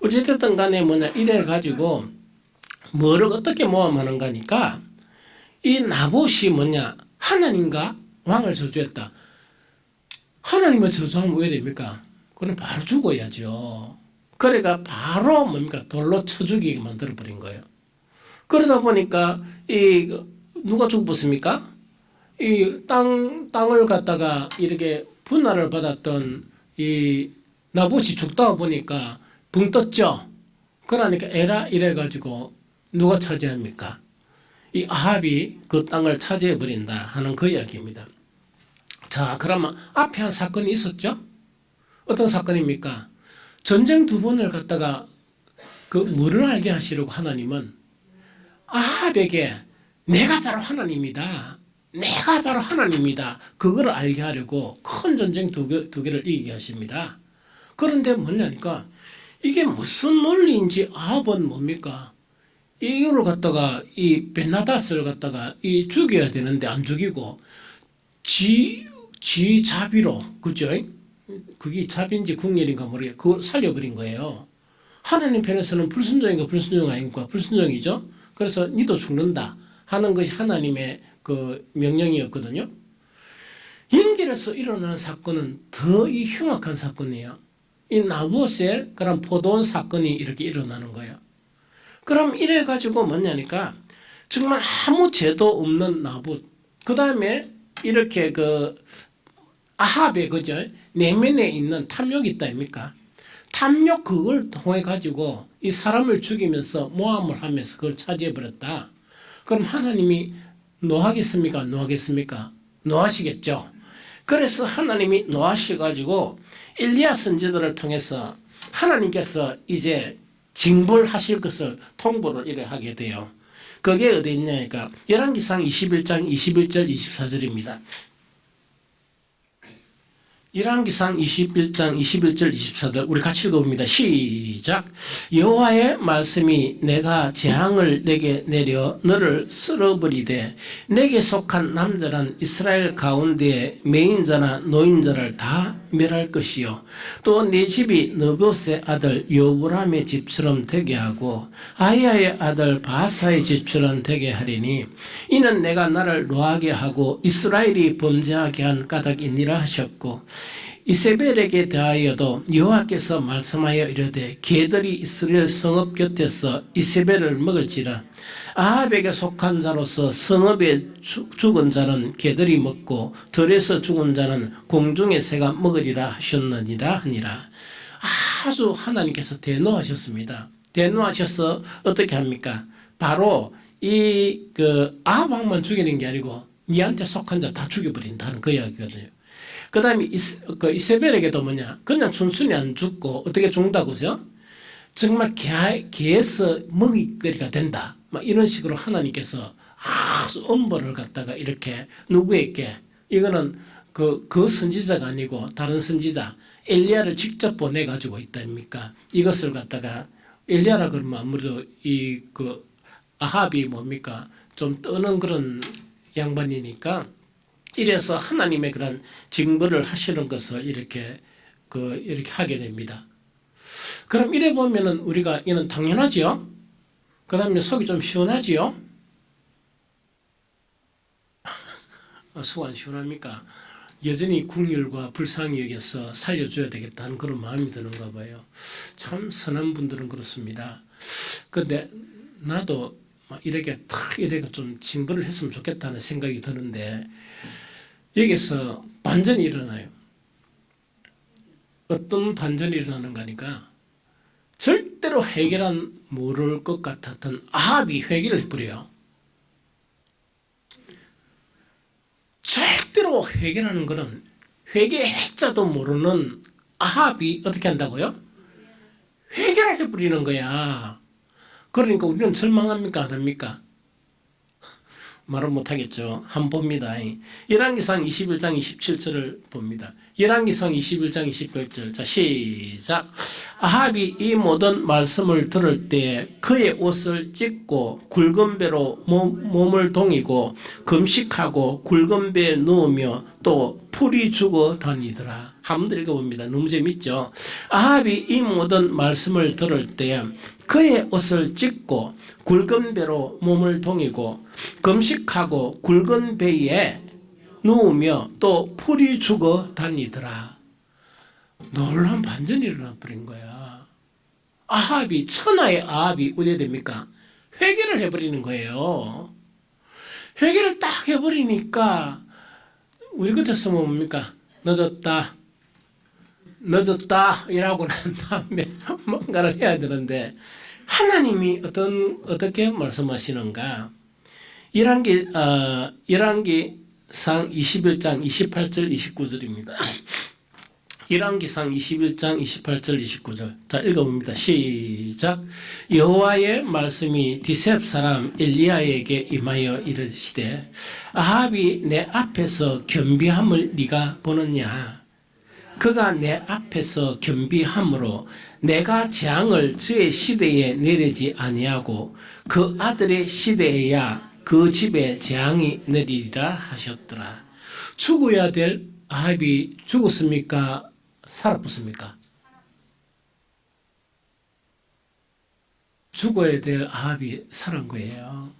어쨌든 간에 이래 가지고 뭐를 어떻게 모함하는가 하니까 이 나봇이 하나님과 왕을 저주했다. 하나님을 저주하면 왜 됩니까? 그럼 바로 죽어야죠. 그래가 바로 돌로 쳐 죽이게 만들어버린 거예요. 그러다 보니까 누가 죽었습니까? 이 땅을 갖다가 이렇게 분할을 받았던 이 나봇이 죽다 보니까 붕 떴죠. 그러니까 에라 이래가지고 누가 차지합니까? 이 아합이 그 땅을 차지해 버린다 하는 그 이야기입니다. 자, 그러면 앞에 한 사건이 있었죠? 어떤 사건입니까? 전쟁 두 번을 갖다가 뭐를 알게 하시려고 하나님은 아합에게 내가 바로 하나님이다. 내가 바로 하나님이다. 그걸 알게 하려고 큰 전쟁 두 개를 이기게 하십니다. 그런데 뭐냐니까 이게 무슨 논리인지 아합은 뭡니까? 이거를 갖다가 이 베나닷을 갖다가 죽여야 되는데 안 죽이고 지 자비로 그죠? 그게 자비인지 국렬인가 모르겠. 그걸 살려버린 거예요. 하나님 편에서는 불순종인가 불순종 아닙니까? 불순종이죠. 그래서 니도 죽는다 하는 것이 하나님의 그 명령이었거든요. 연결해서 일어나는 사건은 더 이 흉악한 사건이에요. 이 나봇의 그런 포도원 사건이 이렇게 일어나는 거예요. 그럼 이래가지고 뭐냐니까 정말 아무 죄도 없는 나봇. 그 다음에 이렇게 아합의 그죠? 내면에 있는 탐욕이 있다 아닙니까? 탐욕 그걸 통해 가지고 이 사람을 죽이면서 모함을 하면서 그걸 차지해 버렸다. 그럼 하나님이 노하겠습니까? 노하겠습니까? 노하시겠죠. 그래서 하나님이 노하셔 가지고 엘리야 선지자들을 통해서 하나님께서 이제 징벌하실 것을 통보를 이래 하게 돼요. 그게 어디 있냐니까 열왕기상 21장 21절 24절입니다. 열왕기상 21장 21절 24절 우리 같이 읽어봅니다. 시작. 여호와의 말씀이 내가 재앙을 내게 내려 너를 쓸어버리되 내게 속한 남자란 이스라엘 가운데 매인자나 노인자를 다 멸할 것이요 또 내 집이 느봇의 아들 여보람의 집처럼 되게 하고 아히야의 아들 바사의 집처럼 되게 하리니 이는 내가 나를 노하게 하고 이스라엘이 범죄하게 한 까닭이니라 하셨고 이세벨에게 대하여도 여호와께서 말씀하여 이르되 개들이 이스라엘 성읍 곁에서 이세벨을 먹을지라 아합에게 속한 자로서 성읍에 죽은 자는 개들이 먹고 들에서 죽은 자는 공중의 새가 먹으리라 하셨느니라 하니라. 아주 하나님께서 대노하셨습니다. 대노하셔서 어떻게 합니까? 바로 아합 왕만 죽이는 게 아니고 니한테 속한 자 다 죽여버린다는 그 이야기거든요. 그 다음에 이세벨에게도 그냥 순순히 안 죽고 어떻게 죽는다고요? 정말 개에서 먹이거리가 된다. 막 이런 식으로 하나님께서 아주 엄벌을 갖다가 이렇게 누구에게 이거는 그 선지자가 아니고 다른 선지자 엘리야를 직접 보내가지고 있다입니까? 이것을 갖다가 엘리야라 그러면 아무래도 아합이 뭡니까? 좀 떠는 그런 양반이니까 이래서 하나님의 그런 징벌을 하시는 것을 이렇게 하게 됩니다. 그럼 이래 보면은 우리가 이는 당연하지요? 그 다음에 속이 좀 시원하지요? 속 안 시원합니까? 여전히 국률과 불쌍히 여겨서 살려줘야 되겠다는 그런 마음이 드는가 봐요. 참 선한 분들은 그렇습니다. 근데 나도 이렇게 좀 징벌을 했으면 좋겠다는 생각이 드는데 여기서 반전이 일어나요. 어떤 반전이 일어나는 거니까 절대로 해결한 모를 것 같았던 아합이 회개를 뿌려요. 절대로 해결하는 것은 회개했자도 모르는 아합이 어떻게 한다고요? 회개를 해버리는 거야. 그러니까 우리는 절망합니까? 안 합니까? 말은 못하겠죠. 한번 봅니다. 열왕기상 21장 27절을 봅니다. 열왕기상 21장 28절. 자, 시작. 아합이 이 모든 말씀을 들을 때 그의 옷을 찢고 굵은 배로 몸을 동이고 금식하고 굵은 배에 누우며 또 풀이 죽어 다니더라. 한번 읽어봅니다. 너무 재밌죠. 아합이 이 모든 말씀을 들을 때 그의 옷을 찢고 굵은 배로 몸을 동이고 금식하고 굵은 배에 누우며 또 풀이 죽어 다니더라. 놀라운 반전이 일어나 버린 거야. 아합이, 천하의 아합이 어떻게 됩니까? 회개를 해버리는 거예요. 회개를 딱 해버리니까 우리 같았으면 뭡니까? 늦었다 이라고 난 다음에 뭔가를 해야 되는데 하나님이 어떻게 말씀하시는가? 열왕기상 21장 28절 29절입니다. 열왕기상 21장 28절 29절. 자, 읽어봅니다. 시작. 여호와의 말씀이 디셉 사람 엘리야에게 임하여 이르시되 아합이 내 앞에서 겸비함을 네가 보느냐? 그가 내 앞에서 겸비함으로 내가 재앙을 그의 시대에 내리지 아니하고 그 아들의 시대에야 그 집에 재앙이 내리리라 하셨더라. 죽어야 될 아합이 죽었습니까? 살아붙습니까? 죽어야 될 아합이 살은 거예요.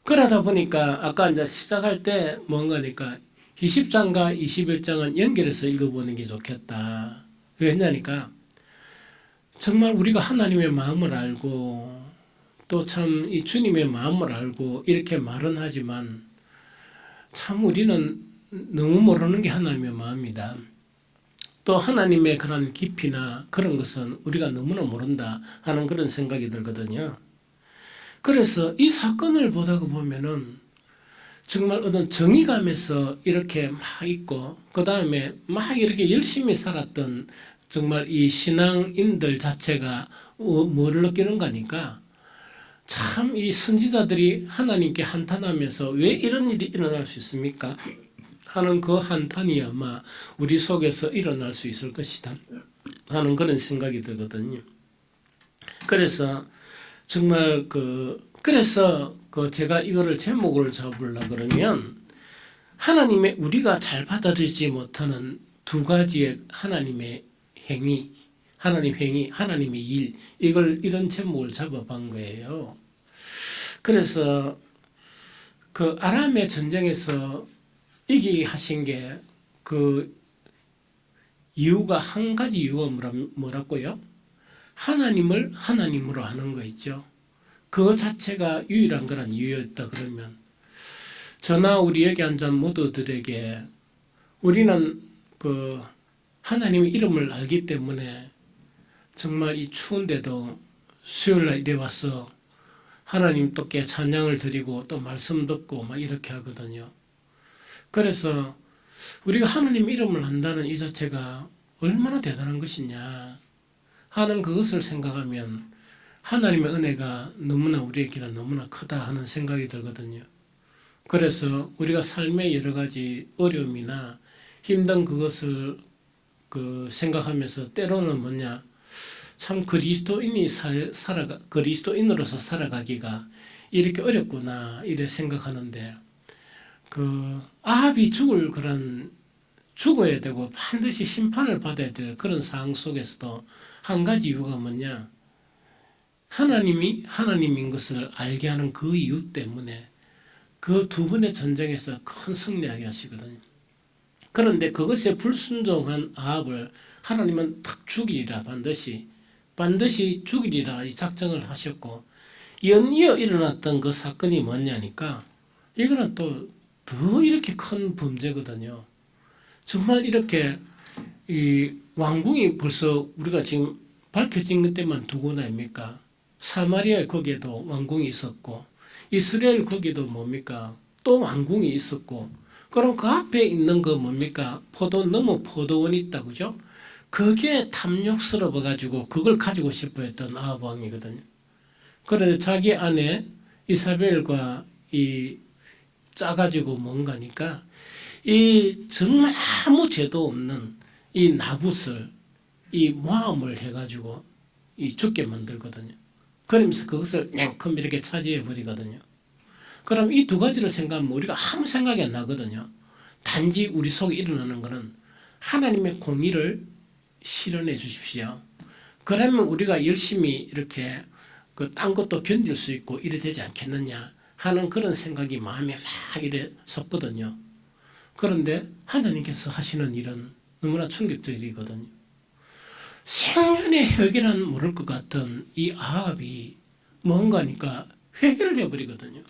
그러다 보니까 아까 이제 시작할 때 뭔가니까 20장과 21장은 연결해서 읽어보는 게 좋겠다. 왜냐니까 정말 우리가 하나님의 마음을 알고 또 참 이 주님의 마음을 알고 이렇게 말은 하지만 참 우리는 너무 모르는 게 하나님의 마음이다. 또 하나님의 그런 깊이나 그런 것은 우리가 너무나 모른다 하는 그런 생각이 들거든요. 그래서 이 사건을 보다가 보면은 정말 어떤 정의감에서 이렇게 막 있고 그 다음에 막 이렇게 열심히 살았던 정말 이 신앙인들 자체가 뭐를 느끼는 거니까 참 이 선지자들이 하나님께 한탄하면서 왜 이런 일이 일어날 수 있습니까? 하는 그 한탄이 아마 우리 속에서 일어날 수 있을 것이다 하는 그런 생각이 들거든요. 그래서 정말 그래서 제가 이거를 제목을 잡으려고 그러면 하나님의 우리가 잘 받아들이지 못하는 두 가지의 하나님의 행위, 하나님의 일, 이런 제목을 잡아본 거예요. 그래서 그 아람의 전쟁에서 이기게 하신 게 그 이유가 한 가지 이유가 뭐라고요? 하나님을 하나님으로 하는 거 있죠. 그 자체가 유일한 거란 이유였다 그러면 저나 우리 여기 앉은 모두들에게 우리는 그 하나님의 이름을 알기 때문에 정말 이 추운데도 수요일날 이래 와서 하나님께 찬양을 드리고 또 말씀 듣고 막 이렇게 하거든요. 그래서 우리가 하나님 이름을 안다는 이 자체가 얼마나 대단한 것이냐 하는 그것을 생각하면 하나님의 은혜가 너무나 우리에게는 너무나 크다 하는 생각이 들거든요. 그래서 우리가 삶의 여러 가지 어려움이나 힘든 그것을 생각하면서 때로는 뭐냐 참 그리스도인으로서 살아가기가 이렇게 어렵구나 이래 생각하는데 아합이 죽어야 되고 반드시 심판을 받아야 될 그런 상황 속에서도 한 가지 이유가 뭐냐 하나님이 하나님인 것을 알게 하는 그 이유 때문에 그 두 번의 전쟁에서 큰 승리하게 하시거든요. 그런데 그것에 불순종한 아합을 하나님은 탁 죽이리라 반드시 죽이리라 이 작정을 하셨고 연이어 일어났던 그 사건이 뭐냐니까 이거는 또 더 이렇게 큰 범죄거든요. 정말 이렇게 이 왕궁이 벌써 우리가 지금 밝혀진 것 때만 두 곳 아닙니까? 사마리아 거기에도 왕궁이 있었고 이스라엘 거기도 뭡니까? 또 왕궁이 있었고 그럼 그 앞에 있는 거 뭡니까? 너무 포도원이 있다 그죠? 그게 탐욕스러워 가지고 그걸 가지고 싶어 했던 아합 왕이거든요. 그런데 자기 아내 이사벨과 이 짜가지고 뭔가니까 이 정말 아무 죄도 없는 이 나붓을 이 모함을 해가지고 이 죽게 만들거든요. 그러면서 그것을 냉큼 이렇게 차지해 버리거든요. 그럼 이 두 가지를 생각하면 우리가 아무 생각이 안 나거든요. 단지 우리 속에 일어나는 것은 하나님의 공의를 실현해 주십시오. 그러면 우리가 열심히 이렇게 그 딴 것도 견딜 수 있고 이래 되지 않겠느냐 하는 그런 생각이 마음에 막 이래 섰거든요. 그런데 하나님께서 하시는 일은 너무나 충격적이거든요. 생전에 회개란 모를 것 같은 이 아합이 뭔가니까 회개를 해버리거든요.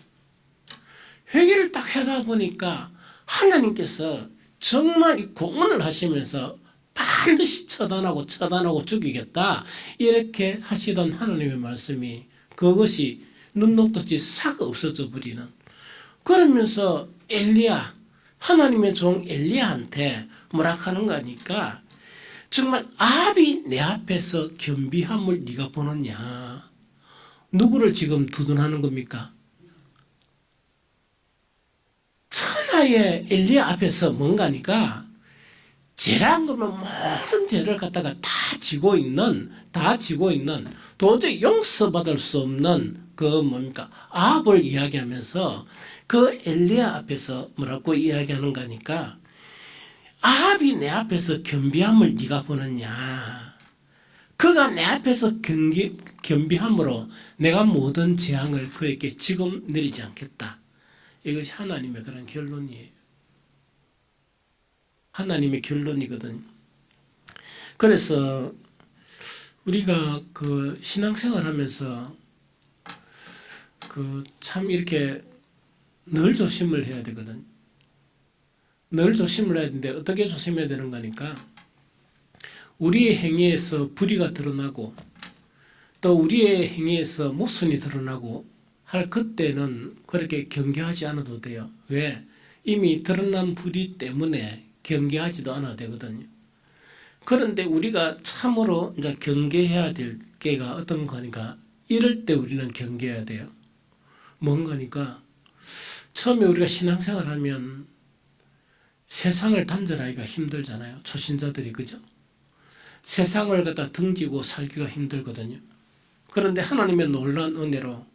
회개를 딱 하다 보니까 하나님께서 정말 이 공언을 하시면서 반드시 처단하고 죽이겠다 이렇게 하시던 하나님의 말씀이 그것이 눈 녹듯이 싹 없어져 버리는 그러면서 하나님의 종 엘리야한테 뭐라 하는 거니까 정말 아합이 내 앞에서 겸비함을 네가 보느냐 누구를 지금 두둔하는 겁니까? 천하의 엘리야 앞에서 뭔가니까 죄란 거면 모든 죄를 갖다가 다 지고 있는 도저히 용서받을 수 없는 그 뭡니까 아합을 이야기하면서 그 엘리야 앞에서 뭐라고 이야기하는 거니까 아합이 내 앞에서 겸비함을 네가 보느냐 그가 내 앞에서 겸비함으로 내가 모든 재앙을 그에게 지금 내리지 않겠다. 이것이 하나님의 그런 결론이에요. 하나님의 결론이거든요. 그래서 우리가 그 신앙생활 하면서 그 참 이렇게 늘 조심을 해야 되거든. 늘 조심을 해야 되는데 어떻게 조심해야 되는 거니까 우리의 행위에서 불의가 드러나고 또 우리의 행위에서 모순이 드러나고 할 그때는 그렇게 경계하지 않아도 돼요. 왜? 이미 드러난 불의 때문에 경계하지도 않아도 되거든요. 그런데 우리가 참으로 이제 경계해야 될 게가 어떤 거니까 이럴 때 우리는 경계해야 돼요. 뭔가니까 처음에 우리가 신앙생활 하면 세상을 단절하기가 힘들잖아요. 초신자들이 그죠? 세상을 갖다 등지고 살기가 힘들거든요. 그런데 하나님의 놀라운 은혜로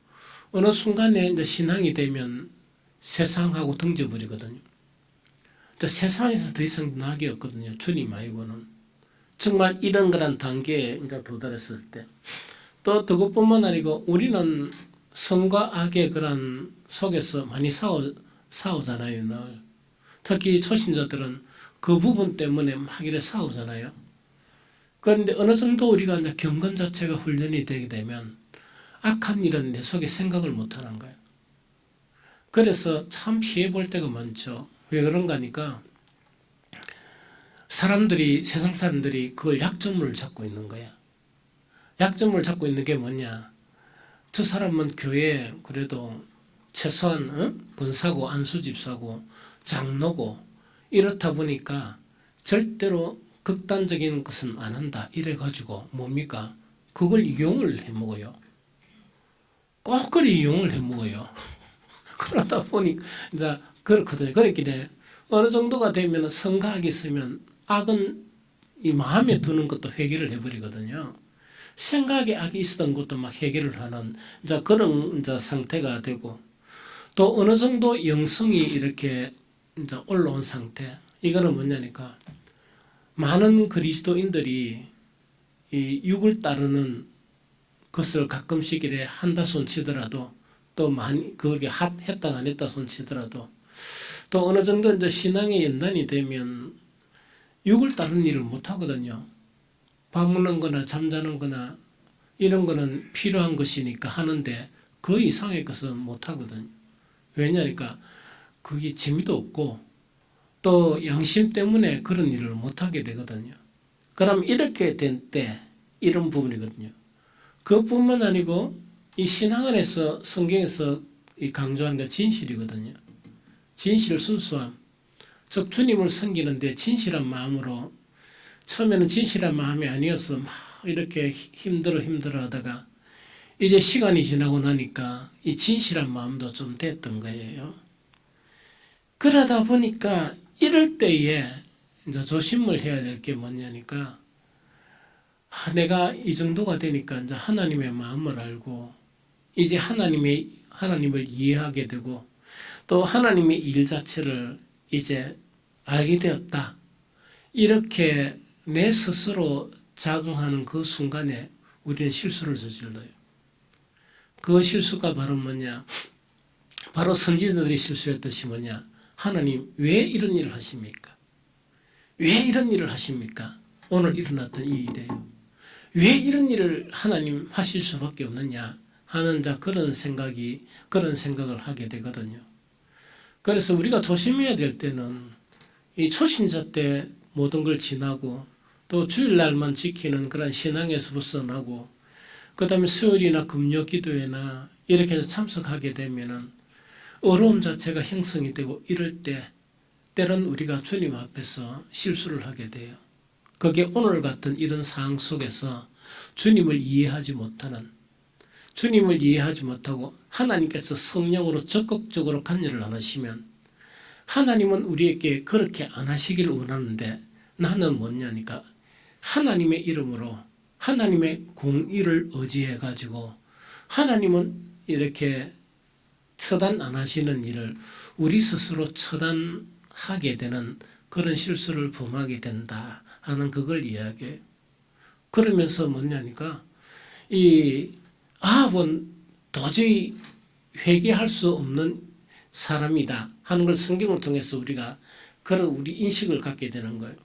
어느 순간에 이제 신앙이 되면 세상하고 등져버리거든요. 세상에서 더 이상 낙이 없거든요. 주님 말고는. 정말 이런 거란 단계에 이제 도달했을 때. 또 그것뿐만 아니고 우리는 선과 악의 그런 속에서 많이 싸우잖아요, 늘. 특히 초신자들은 그 부분 때문에 막 이래 싸우잖아요. 그런데 어느 정도 우리가 이제 경건 자체가 훈련이 되게 되면 악한 일은 내 속에 생각을 못 하는 거예요. 그래서 참 피해 볼 때가 많죠. 왜 그런가 하니까 세상 사람들이 그걸 약점을 잡고 있는 거야. 약점을 잡고 있는 게 뭐냐. 저 사람은 교회에 그래도 최소한 권사고 안수집사고 장로고 이렇다 보니까 절대로 극단적인 것은 안 한다. 이래가지고 뭡니까? 그걸 이용을 해먹어요. 꼭 그리 이용을 해먹어요. 그러다 보니 이제 그렇거든요. 그렇기에 어느 정도가 되면 성가학이 있으면 악은 이 마음에 드는 것도 회개를 해버리거든요. 생각에 악이 있었던 것도 막 해결을 하는 이제 그런 이제 상태가 되고 또 어느 정도 영성이 이렇게 이제 올라온 상태. 이거는 뭐냐니까 많은 그리스도인들이 이 육을 따르는 것을 가끔씩 이래 한다손 치더라도 또 많이 그게 했다 안 했다 손치더라도 또 어느 정도 이제 신앙의 연단이 되면 육을 따른 일을 못 하거든요. 밥 먹는 거나 잠자는 거나 이런 거는 필요한 것이니까 하는데 그 이상의 것은 못 하거든요. 왜냐니까 그게 재미도 없고 또 양심 때문에 그런 일을 못 하게 되거든요. 그럼 이렇게 된 때 이런 부분이거든요. 그뿐만 아니고 이 신앙 안에서 성경에서 이 강조하는 게 진실이거든요. 진실, 순수함. 즉 주님을 섬기는데 진실한 마음으로 처음에는 진실한 마음이 아니어서 막 이렇게 힘들어 하다가 이제 시간이 지나고 나니까 이 진실한 마음도 좀 됐던 거예요. 그러다 보니까 이럴 때에 이제 조심을 해야 될 게 뭐냐니까 내가 이 정도가 되니까 이제 하나님의 마음을 알고 이제 하나님을 이해하게 되고 또 하나님의 일 자체를 이제 알게 되었다. 이렇게 내 스스로 자긍하는 그 순간에 우리는 실수를 저질러요. 그 실수가 바로 뭐냐? 바로 선지자들이 실수했듯이 뭐냐? 하나님 왜 이런 일을 하십니까? 왜 이런 일을 하십니까? 오늘 일어났던 이 일이에요. 왜 이런 일을 하나님 하실 수밖에 없느냐 하는 그런 생각을 하게 되거든요. 그래서 우리가 조심해야 될 때는 이 초신자 때 모든 걸 지나고 또 주일날만 지키는 그런 신앙에서 벗어나고 그 다음에 수요일이나 금요 기도회나 이렇게 해서 참석하게 되면은 어려움 자체가 형성이 되고 이럴 때 때론 우리가 주님 앞에서 실수를 하게 돼요. 그게 오늘 같은 이런 상황 속에서 주님을 이해하지 못하고 하나님께서 성령으로 적극적으로 관여를 안 하시면 하나님은 우리에게 그렇게 안 하시기를 원하는데 나는 뭐냐니까 하나님의 이름으로 하나님의 공의를 의지해 가지고 하나님은 이렇게 처단 안 하시는 일을 우리 스스로 처단하게 되는 그런 실수를 범하게 된다 하는 그걸 이야기해요. 그러면서 뭐냐니까 이 아합은 도저히 회개할 수 없는 사람이다 하는 걸 성경을 통해서 우리가 그런 우리 인식을 갖게 되는 거예요.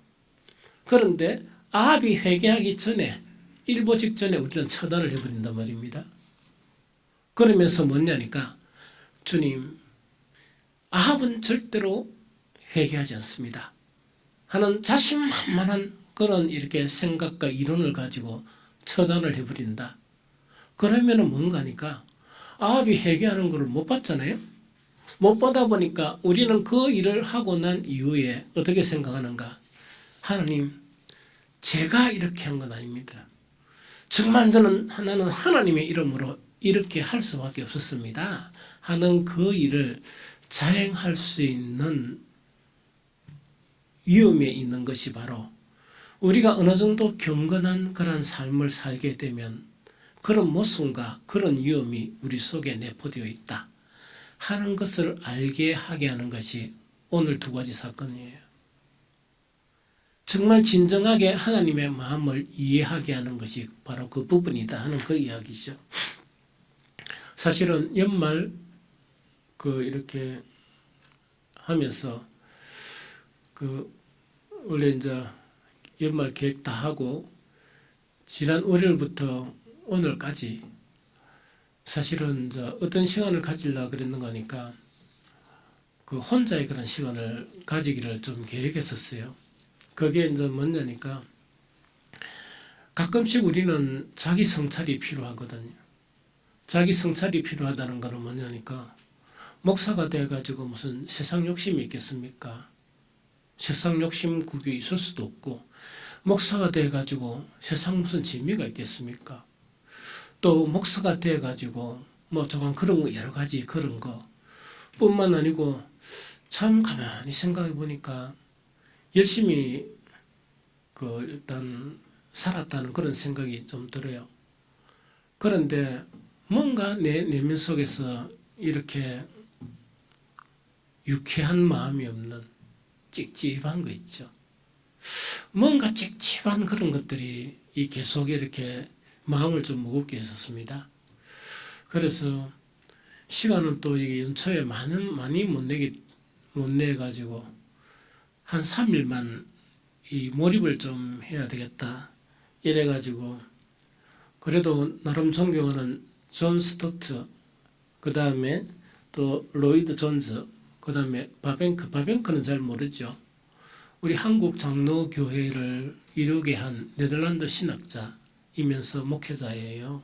그런데 아합이 회개하기 전에 일보 직전에 우리는 처단을 해버린단 말입니다. 그러면서 뭐냐니까 주님 아합은 절대로 회개하지 않습니다 하는 자신만만한 그런 이렇게 생각과 이론을 가지고 처단을 해버린다. 그러면은 뭔가니까 아합이 회개하는 것을 못 봤잖아요. 못 보다 보니까 우리는 그 일을 하고 난 이후에 어떻게 생각하는가? 하나님, 제가 이렇게 한 건 아닙니다. 정말 나는 하나님의 이름으로 이렇게 할 수밖에 없었습니다 하는 그 일을 자행할 수 있는 위험에 있는 것이 바로 우리가 어느 정도 경건한 그런 삶을 살게 되면 그런 모순과 그런 위험이 우리 속에 내포되어 있다 하는 것을 알게 하게 하는 것이 오늘 두 가지 사건이에요. 정말 진정하게 하나님의 마음을 이해하게 하는 것이 바로 그 부분이다 하는 그 이야기죠. 사실은 연말 이렇게 하면서 원래 이제 연말 계획 다 하고 지난 월요일부터 오늘까지 사실은 이제 어떤 시간을 가지려고 그랬는가 하니까 혼자의 그런 시간을 가지기를 좀 계획했었어요. 그게 이제 뭐냐니까 가끔씩 우리는 자기 성찰이 필요하거든요. 자기 성찰이 필요하다는 거는 뭐냐니까 목사가 돼가지고 무슨 세상 욕심이 있겠습니까? 세상 욕심 그게 있을 수도 없고 목사가 돼가지고 세상 무슨 재미가 있겠습니까? 또 목사가 돼가지고 뭐 저건 그런 거 여러 가지 그런 거 뿐만 아니고 참 가만히 생각해 보니까 열심히 일단 살았다는 그런 생각이 좀 들어요. 그런데 뭔가 내 내면 속에서 이렇게 유쾌한 마음이 없는 찝찝한 거 있죠. 뭔가 찝찝한 그런 것들이 계속 이렇게 마음을 좀 무겁게 했었습니다. 그래서 시간은 또 이게 연초에 많이 못 내가지고 한 3일만 이 몰입을 좀 해야 되겠다. 이래가지고 그래도 나름 존경하는 존 스토트, 그 다음에 또 로이드 존즈, 그 다음에 바뱅크는 잘 모르죠. 우리 한국 장로교회를 이루게 한 네덜란드 신학자이면서 목회자예요.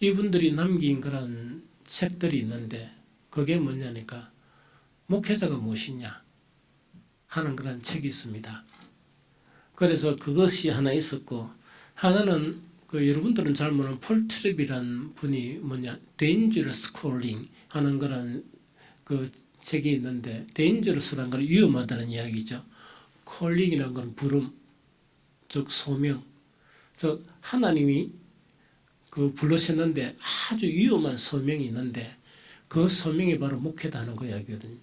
이분들이 남긴 그런 책들이 있는데 그게 뭐냐니까 목회자가 무엇이냐 하는 그런 책이 있습니다. 그래서 그것이 하나 있었고, 하나는 그 여러분들은 잘 모르는 폴 트랩이라는 분이 뭐냐 Dangerous Calling 하는 그런 그 책이 있는데, Dangerous라는 건 위험하다는 이야기죠. Calling이라는 건 부름, 즉 소명, 즉 하나님이 그 불러셨는데 아주 위험한 소명이 있는데 그 소명이 바로 목회다 하는 그 이야기거든요.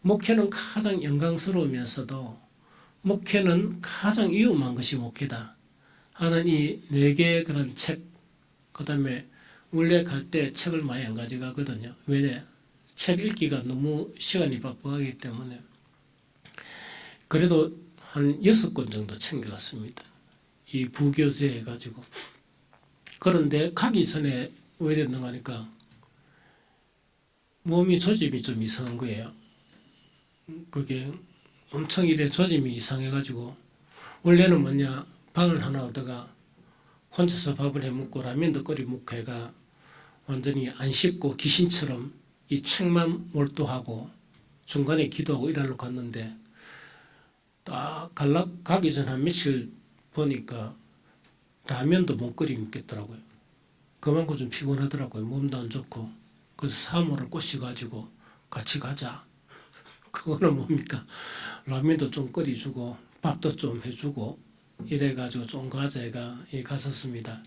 목회는 가장 영광스러우면서도 목회는 가장 위험한 것이 목회다 하는 이 네 개의 그런 책, 그 다음에 원래 갈 때 책을 많이 안 가져가거든요. 왜냐? 책 읽기가 너무 시간이 빡빡하기 때문에. 그래도 한 6권 정도 챙겨갔습니다. 이 부교재 해가지고. 그런데 가기 전에 왜 됐는가 하니까 몸이 조짐이 좀 이상한 거예요. 그게 엄청 이래 조짐이 이상해가지고, 원래는 뭐냐 방을 하나 얻어가 혼자서 밥을 해먹고 라면도 끓여 먹고 해가 완전히 안 씻고 귀신처럼 이 책만 몰두하고 중간에 기도하고 이러러 갔는데, 딱 가기 전 한 며칠 보니까 라면도 못 끓여 먹겠더라고요. 그만큼 좀 피곤하더라고요. 몸도 안 좋고. 그래서 사모를 꼬셔가지고 같이 가자. 그거는 뭡니까? 라면도 좀 끓여주고 밥도 좀 해주고 이래가지고 좀 가자 해가 갔었습니다.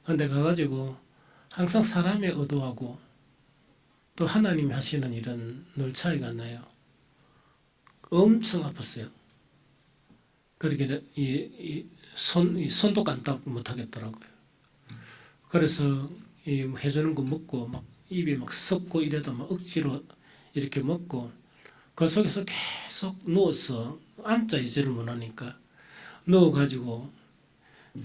근데 가가지고 항상 사람의 의도하고 또 하나님이 하시는 일은 늘 차이가 나요. 엄청 아팠어요. 그렇게 손도 깐딱 못하겠더라고요. 그래서 해주는 거 먹고 막 입이 막 썩고 이래도 막 억지로 이렇게 먹고, 그 속에서 계속 누워서 앉아있지를 못하니까 누워가지고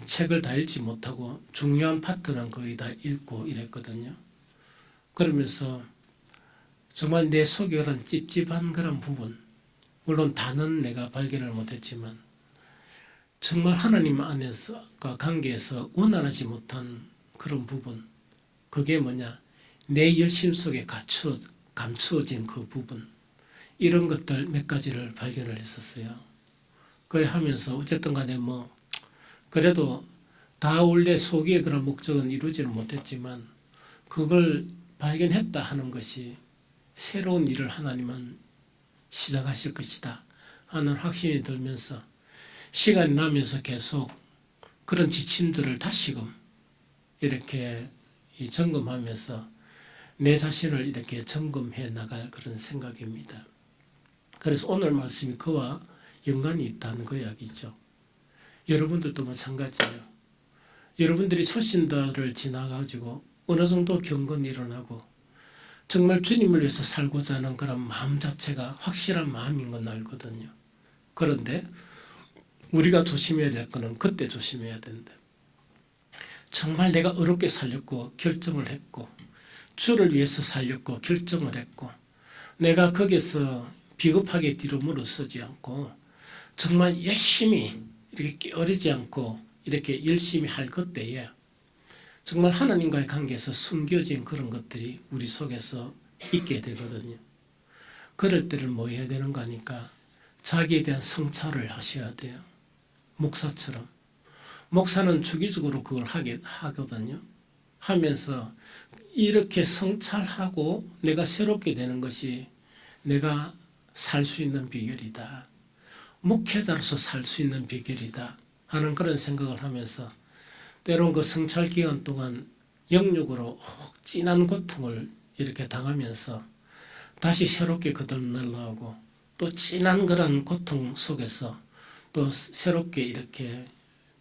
책을 다 읽지 못하고 중요한 파트는 거의 다 읽고 이랬거든요. 그러면서 정말 내 속에 그런 찝찝한 그런 부분, 물론 다는 내가 발견을 못했지만 정말 하나님 안에서과 관계에서 원활하지 못한 그런 부분, 그게 뭐냐, 내 열심 속에 감추어진 그 부분, 이런 것들 몇 가지를 발견을 했었어요. 그래 하면서 어쨌든 간에 뭐 그래도 다 원래 속의 그런 목적은 이루지는 못했지만 그걸 발견했다 하는 것이 새로운 일을 하나님은 시작하실 것이다 하는 확신이 들면서 시간이 나면서 계속 그런 지침들을 다시금 이렇게 점검하면서 내 자신을 이렇게 점검해 나갈 그런 생각입니다. 그래서 오늘 말씀이 그와 연관이 있다는 그 이야기죠. 여러분들도 마찬가지예요. 여러분들이 초신달을 지나가지고 어느 정도 경건이 일어나고 정말 주님을 위해서 살고자 하는 그런 마음 자체가 확실한 마음인 건 알거든요. 그런데 우리가 조심해야 될 거는 그때 조심해야 된다. 정말 내가 어렵게 살렸고 결정을 했고 주를 위해서 살렸고 결정을 했고 내가 거기서 비겁하게 뒤로 물러서지 않고 정말 열심히 이렇게 게으르지 않고 이렇게 열심히 할 그때에 정말 하나님과의 관계에서 숨겨진 그런 것들이 우리 속에서 있게 되거든요. 그럴 때를 뭐 해야 되는가 하니까 자기에 대한 성찰을 하셔야 돼요. 목사처럼. 목사는 주기적으로 그걸 하거든요. 하면서 이렇게 성찰하고 내가 새롭게 되는 것이 내가 살 수 있는 비결이다. 목회자로서 살 수 있는 비결이다 하는 그런 생각을 하면서 때론 그 성찰 기간 동안 영육으로 진한 고통을 이렇게 당하면서 다시 새롭게 거듭나려고 또 진한 그런 고통 속에서 또 새롭게 이렇게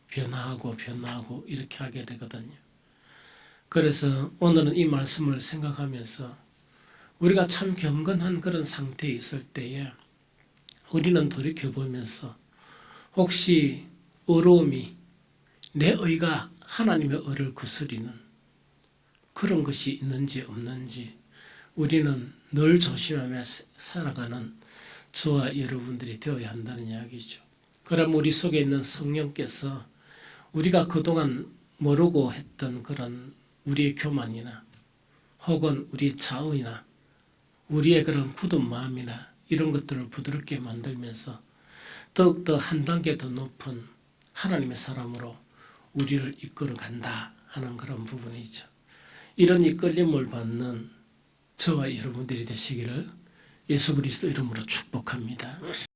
변화하고 이렇게 하게 되거든요. 그래서 오늘은 이 말씀을 생각하면서 우리가 참 경건한 그런 상태에 있을 때에 우리는 돌이켜보면서 혹시 어려움이 내 의가 하나님의 의를 거스리는 그런 것이 있는지 없는지 우리는 늘 조심하며 살아가는 저와 여러분들이 되어야 한다는 이야기죠. 그럼 우리 속에 있는 성령께서 우리가 그동안 모르고 했던 그런 우리의 교만이나 혹은 우리의 자의나 우리의 그런 굳은 마음이나 이런 것들을 부드럽게 만들면서 더욱더 한 단계 더 높은 하나님의 사람으로 우리를 이끌어 간다 하는 그런 부분이죠. 이런 이끌림을 받는 저와 여러분들이 되시기를 예수 그리스도 이름으로 축복합니다.